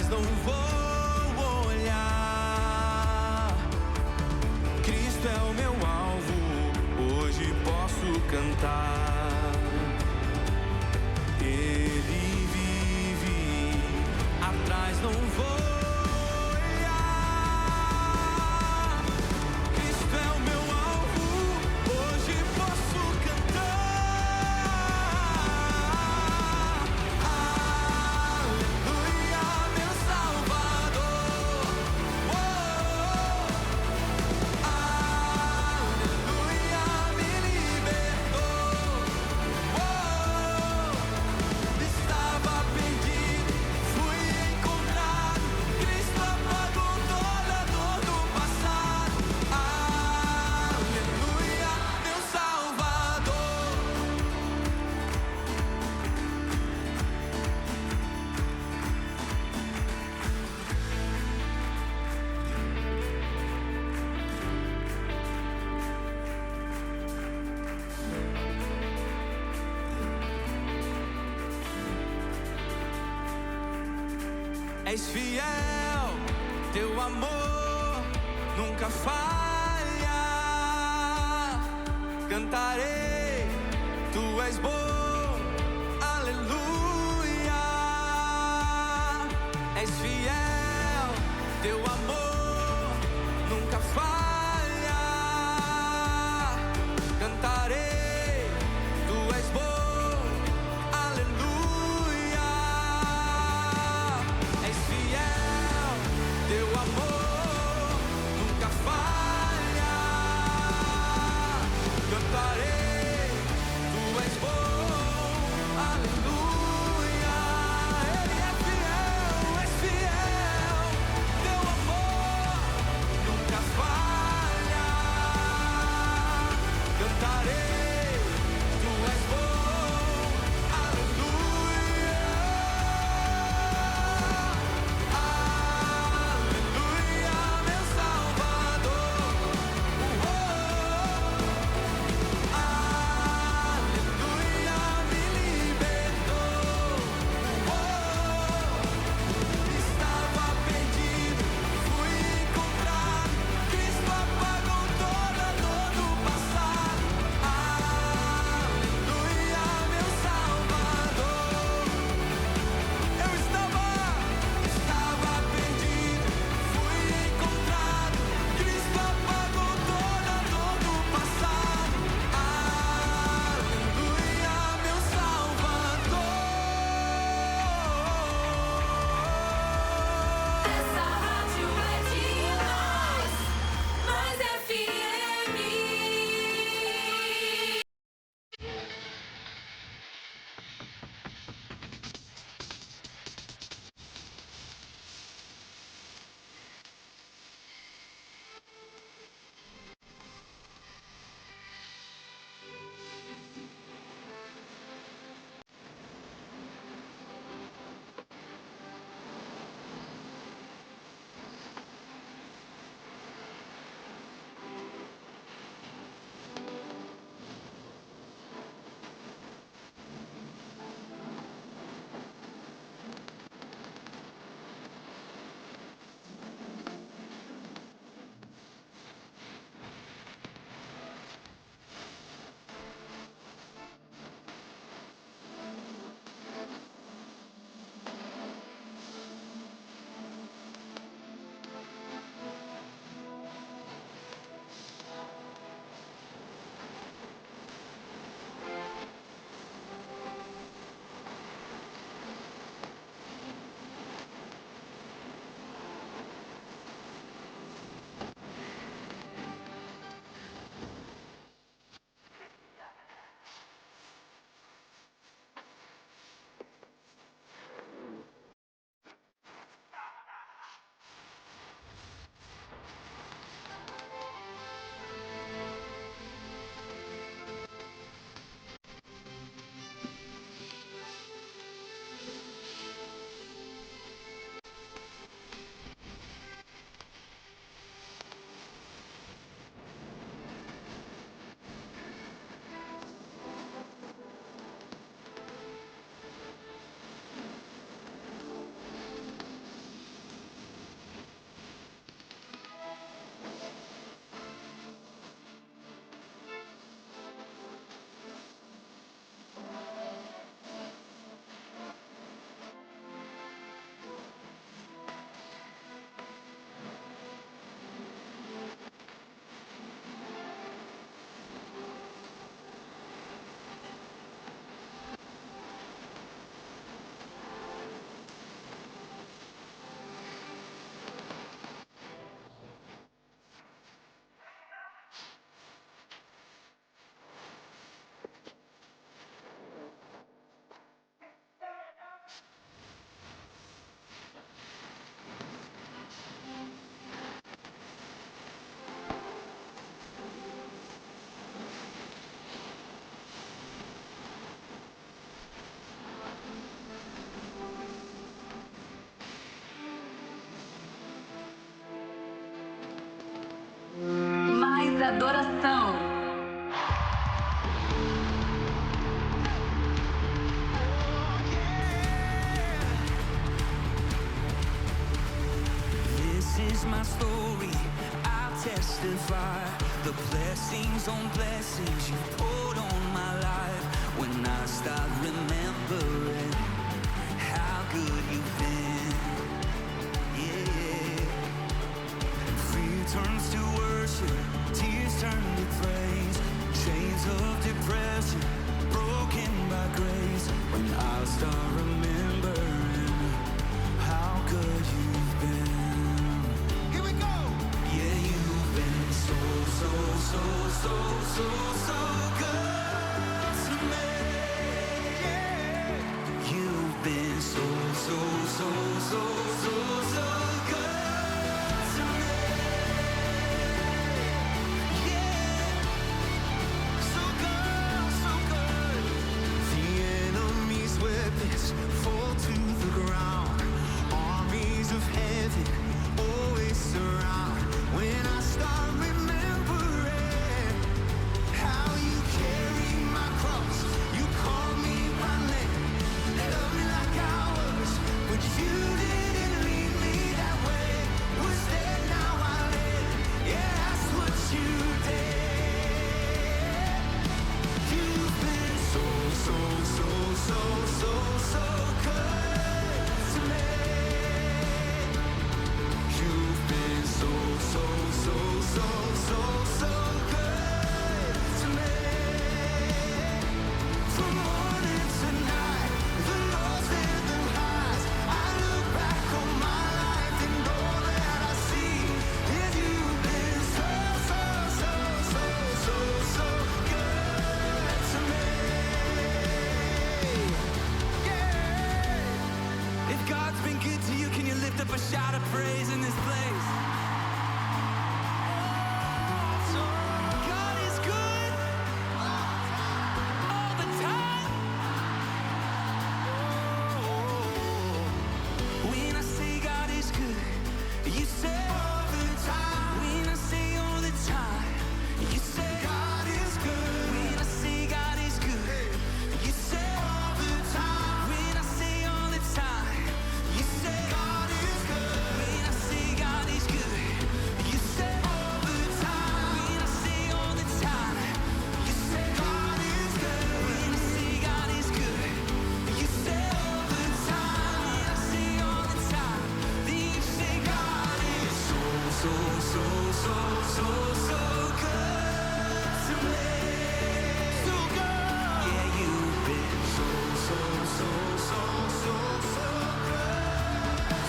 Não vou olhar, Cristo é o meu alvo, hoje posso cantar. Ele vive atrás não vou olhar. Cristo é o meu alvo, hoje posso cantar. Aleluia, meu Salvador. Aleluia, me libertou. Estava perdido, fui encontrado. Cristo apagou toda a dor do passado. Aleluia, meu Salvador. És fiel, teu amor nunca falha. Cantarei, tu és bom, aleluia. És fiel, teu amor nunca falha. Cantarei, tu és bom, aleluia. És fiel, teu amor nunca falha. Cantarei, tu és bom, testify the blessings on blessings you poured on my life. When I start remembering how good you've been, yeah. Fear turns to worship, tears turn to praise. Chains of depression broken by grace. When I start remembering how good you've been. Here we go. Yeah, you've been so, so, so, so, so, so good to me. Yeah. You've been so, so, so, so, so, so good to me. Yeah. So good, so good. The enemy's weapons fall to the ground. Armies of heaven always surround. When I start remembering how you carry my cross, you call me by name, love me like I was, but you didn't leave me that way. Was dead, now I live. Yeah, that's what you did. You've been so, so, so, so, so, so good to me. You've been so, so, so, so, so, so good to me. From morning to night, the lows and the highs. I look back on my life and all that I see is you've been so, so, so, so, so, so good to me. Yeah. If God's been good to you, can you lift up a shout of praise in this place? God is good all the time. When I say God is good, you say all the time. When I say all the time, you say God is good. When I say God is good, you say all the time. When I say all the time, you say God is good. When I say God is good, you say all the time. When I say all the time, you say God is good. When I say God is good, you say all the time. When I say all the time, then you say God is so, so, so, so, so, so good to me. So good. Yeah, you've been so, so, so, so, so, so good.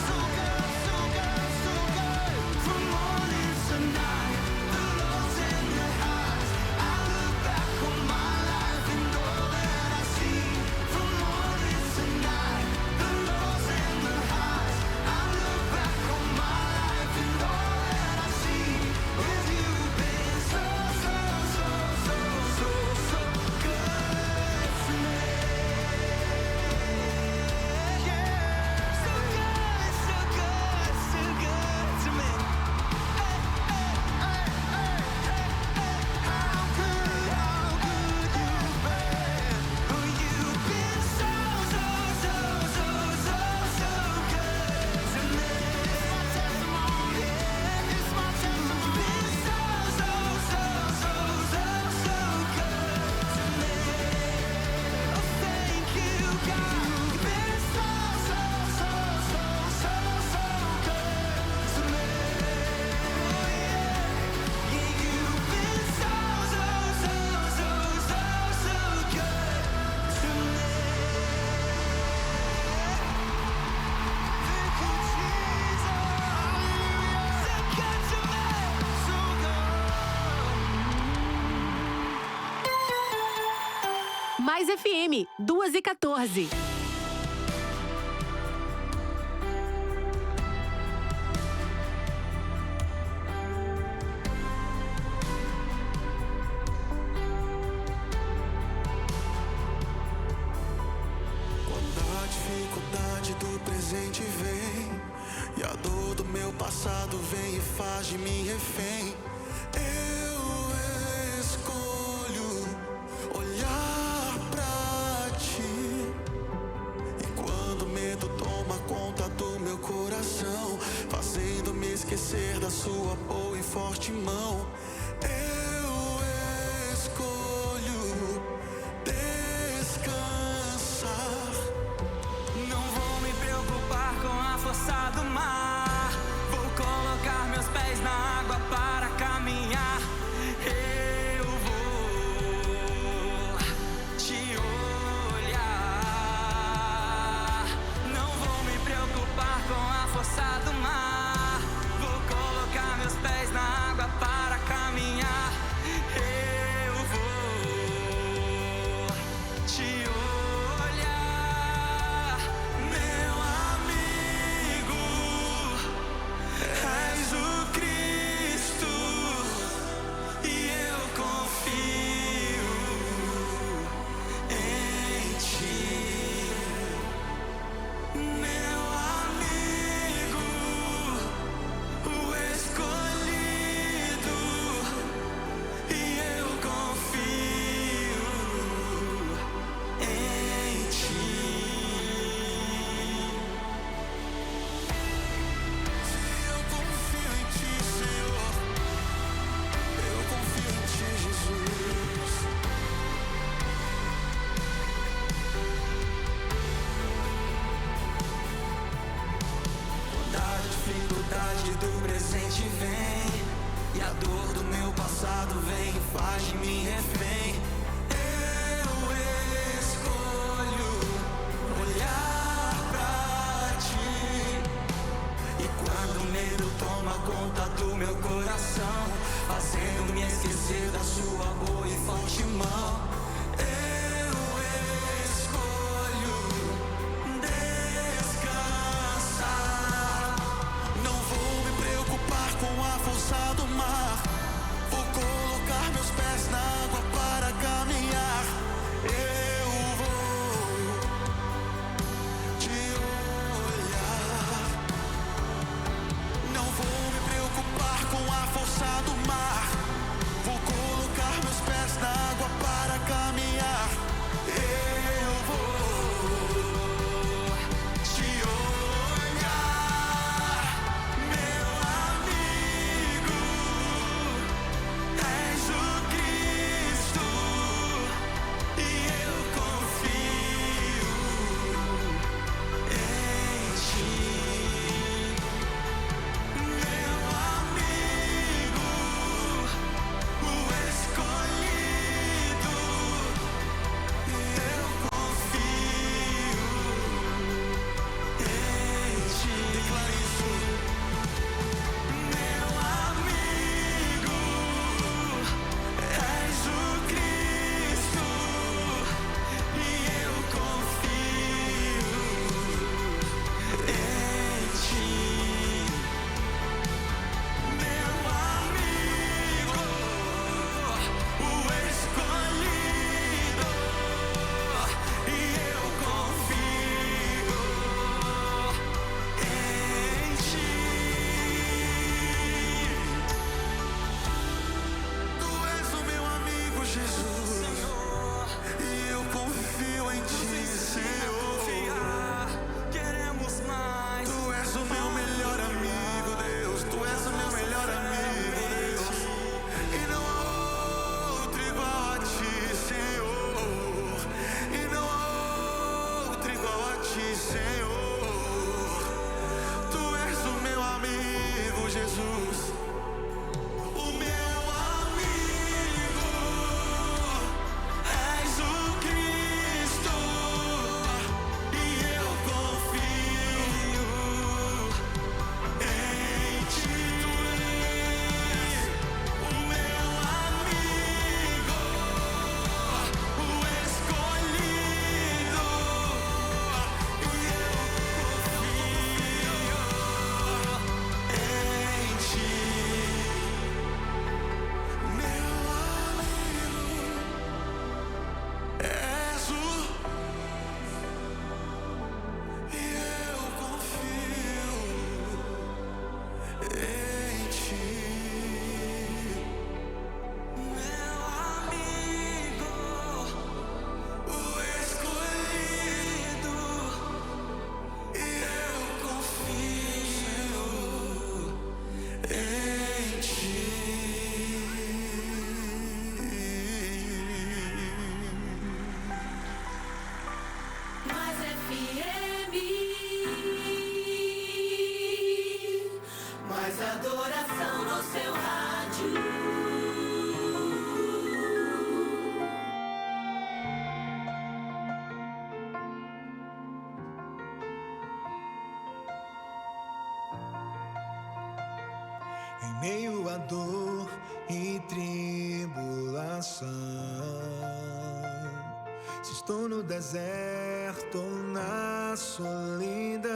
So good, so good, so good. From morning to night, the lows and the highs. I look back on my life and all that I see. From morning to night, the lows and the highs. I look back on my life and all that I see is you've been so, so, so, so, so, so good to me. Yeah. So good, so good, so good to me. Hey, hey, hey, hey, hey, hey. How good you've been. Oh, you've been so, so, so, so, so, so good to me. It's my testimony. Yeah, it's my testimony. You've been so, so, so, so, so, so good to me. Oh, thank you, God. You've been so, so, so, so, so, so good to me. Oh, yeah. Yeah, you've been so, so, so, so, so, so good to me. Thank you, Jesus. Hallelujah. So good to me. So good. Mais FM, 2h14. Quando a dificuldade do presente vem e a dor do meu passado vem e faz de mim refém, eu escolho olhar pra ti. E quando o medo toma conta do meu coração, fazendo-me esquecer da sua boa e forte mão, faz de mim refém. Eu escolho olhar pra ti. E quando o medo toma conta do meu coração, fazendo-me esquecer da sua boa e forte mão, eu escolho descansar. Não vou me preocupar com a força do mar. Vou colocar meus pés na água para caminhar. Eu vou te olhar. Não vou me preocupar com a força do mar. Vou colocar meus pés na água para caminhar. Eu vou te olhar, meu amigo. És o Cristo e eu confio em ti, meu amigo, o escolhido. Eu confio em ti. Declara isso, meu amigo. És o Cristo e eu confio em ti, meu amigo, o escolhido, e eu confio em ti. Tu és o meu amigo, Jesus, e eu confio em ti, Senhor. Queremos mais. Tu és o meu melhor amigo, Deus. Tu és o meu melhor amigo, Deus. E não há outro igual a ti, Senhor. E não há outro igual a ti, Senhor. Tu és o meu amigo, Jesus. O meu amigo, és o Cristo e eu confio em ti. O meu amigo, o escolhido, e eu confio em ti. Meu amigo, és o e eu confio em ti. Meu amigo, o escolhido, e eu confio em ti. Mais FM, mais adoração no seu rádio. Em meio à dor e tribulação, se estou no deserto ou na solidão,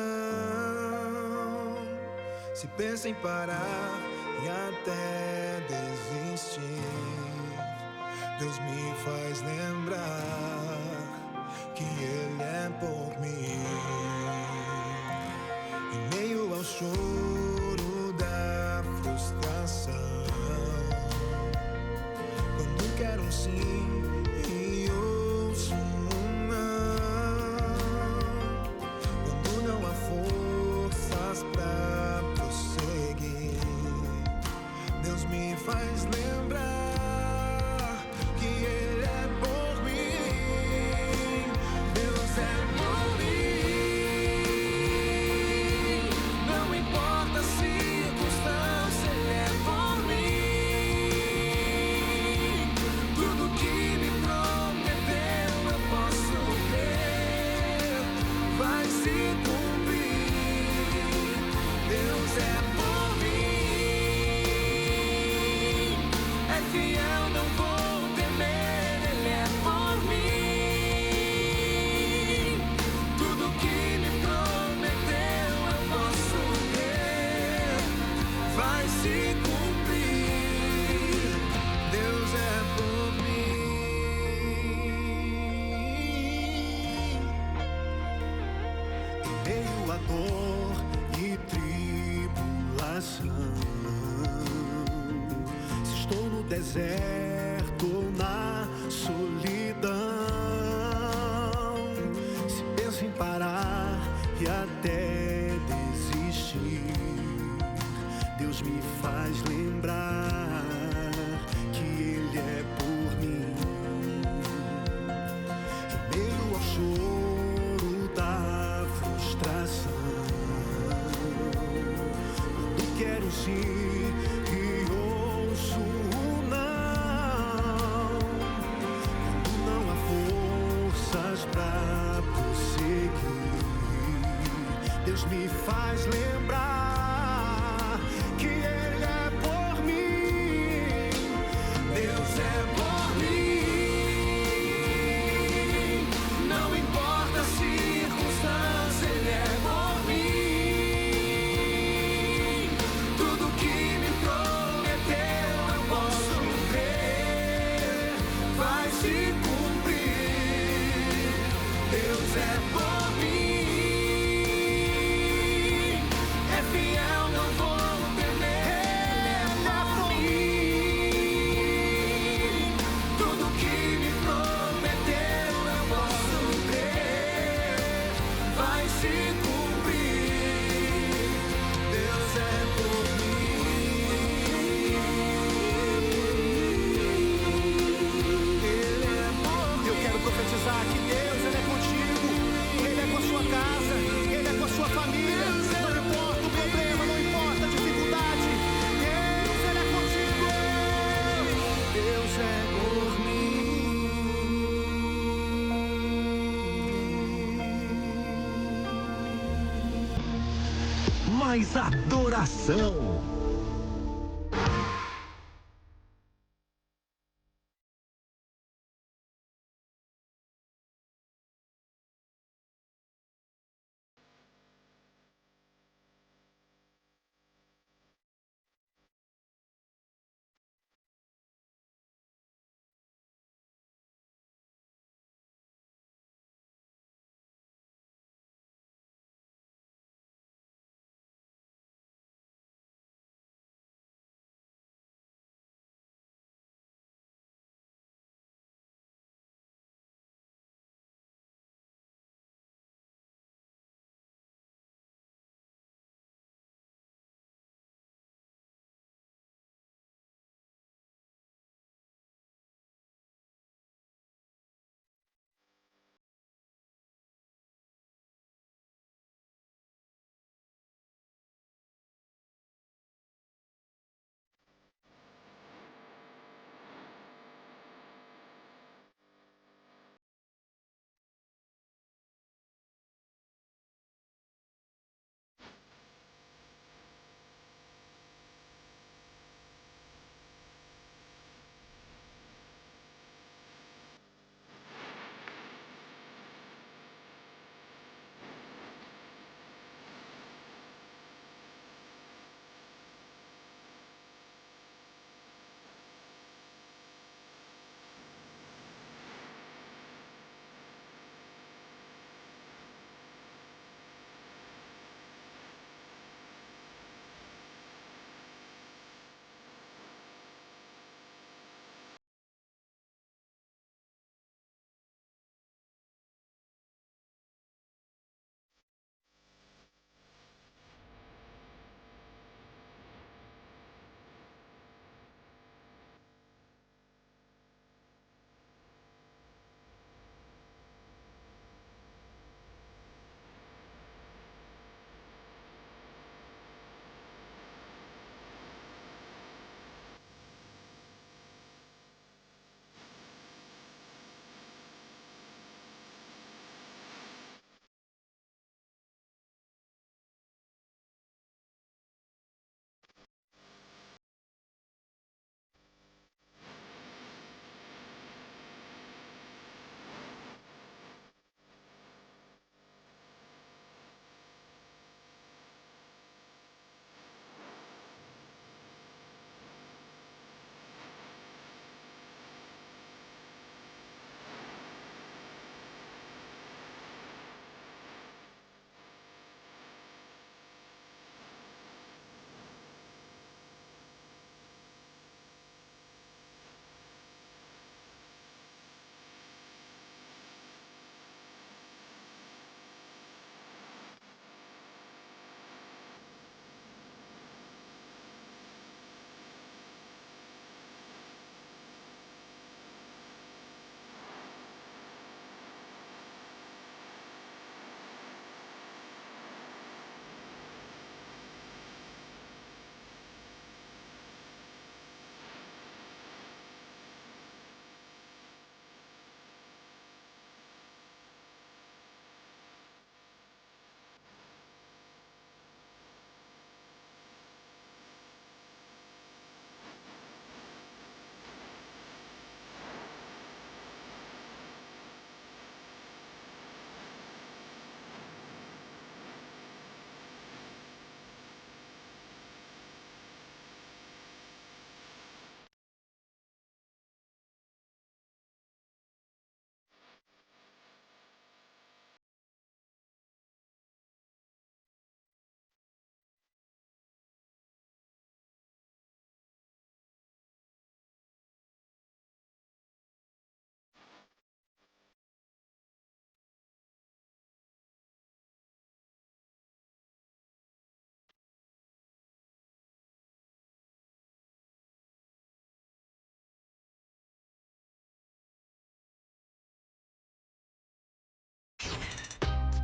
se penso em parar e até desistir, Deus me faz lembrar que Ele é por mim. Em meio ao choro da frustração, quando quero um sim e ouço um não, quando não há forças pra prosseguir, Deus me faz lembrar que Ele é por mim. Deus é por mim, não importa a circunstância, Ele é por mim. dor e tribulação. Se estou no deserto ou na solidão, se penso em parar e até desistir, Deus me faz lembrar que Ele é por mim. Em meio ao choro da frustração, quando quero sim e ouço um não, quando não há forças pra prosseguir, Deus me faz lembrar que Ele é por mim. Deus é por mim. Não importa a circunstância, Ele é por mim. Tudo que me prometeu eu posso crer, vai se cumprir. Deus é por mim. É fiel, não vou temer. Ele é por mim. Tudo que me prometeu eu posso crer, vai se cumprir. Deus é por mim. Ele é por mim. Eu quero profetizar que Deus, Ele é contigo, Ele é com a sua casa, Ele é com a sua família. Não importa o problema, não importa a dificuldade, Deus, Ele é contigo. Deus é por mim. Mais adoração.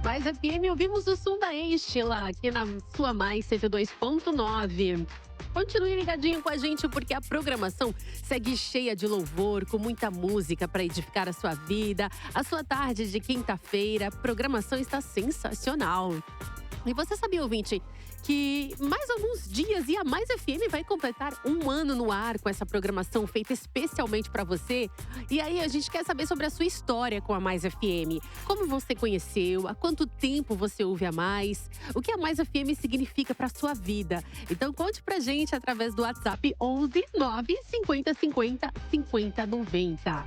Mais FM, ouvimos o som da Estela aqui na sua Mais 102.9. Continue ligadinho com a gente porque a programação segue cheia de louvor, com muita música para edificar a sua vida. A sua tarde de quinta-feira, a programação está sensacional. E você sabia, ouvinte, que mais alguns dias e a Mais FM vai completar 1 ano no ar com essa programação feita especialmente para você? E aí a gente quer saber sobre a sua história com a Mais FM. Como você conheceu? Há quanto tempo você ouve a Mais? O que a Mais FM significa para sua vida? Então conte pra gente através do WhatsApp 11 9 50 50 50 90.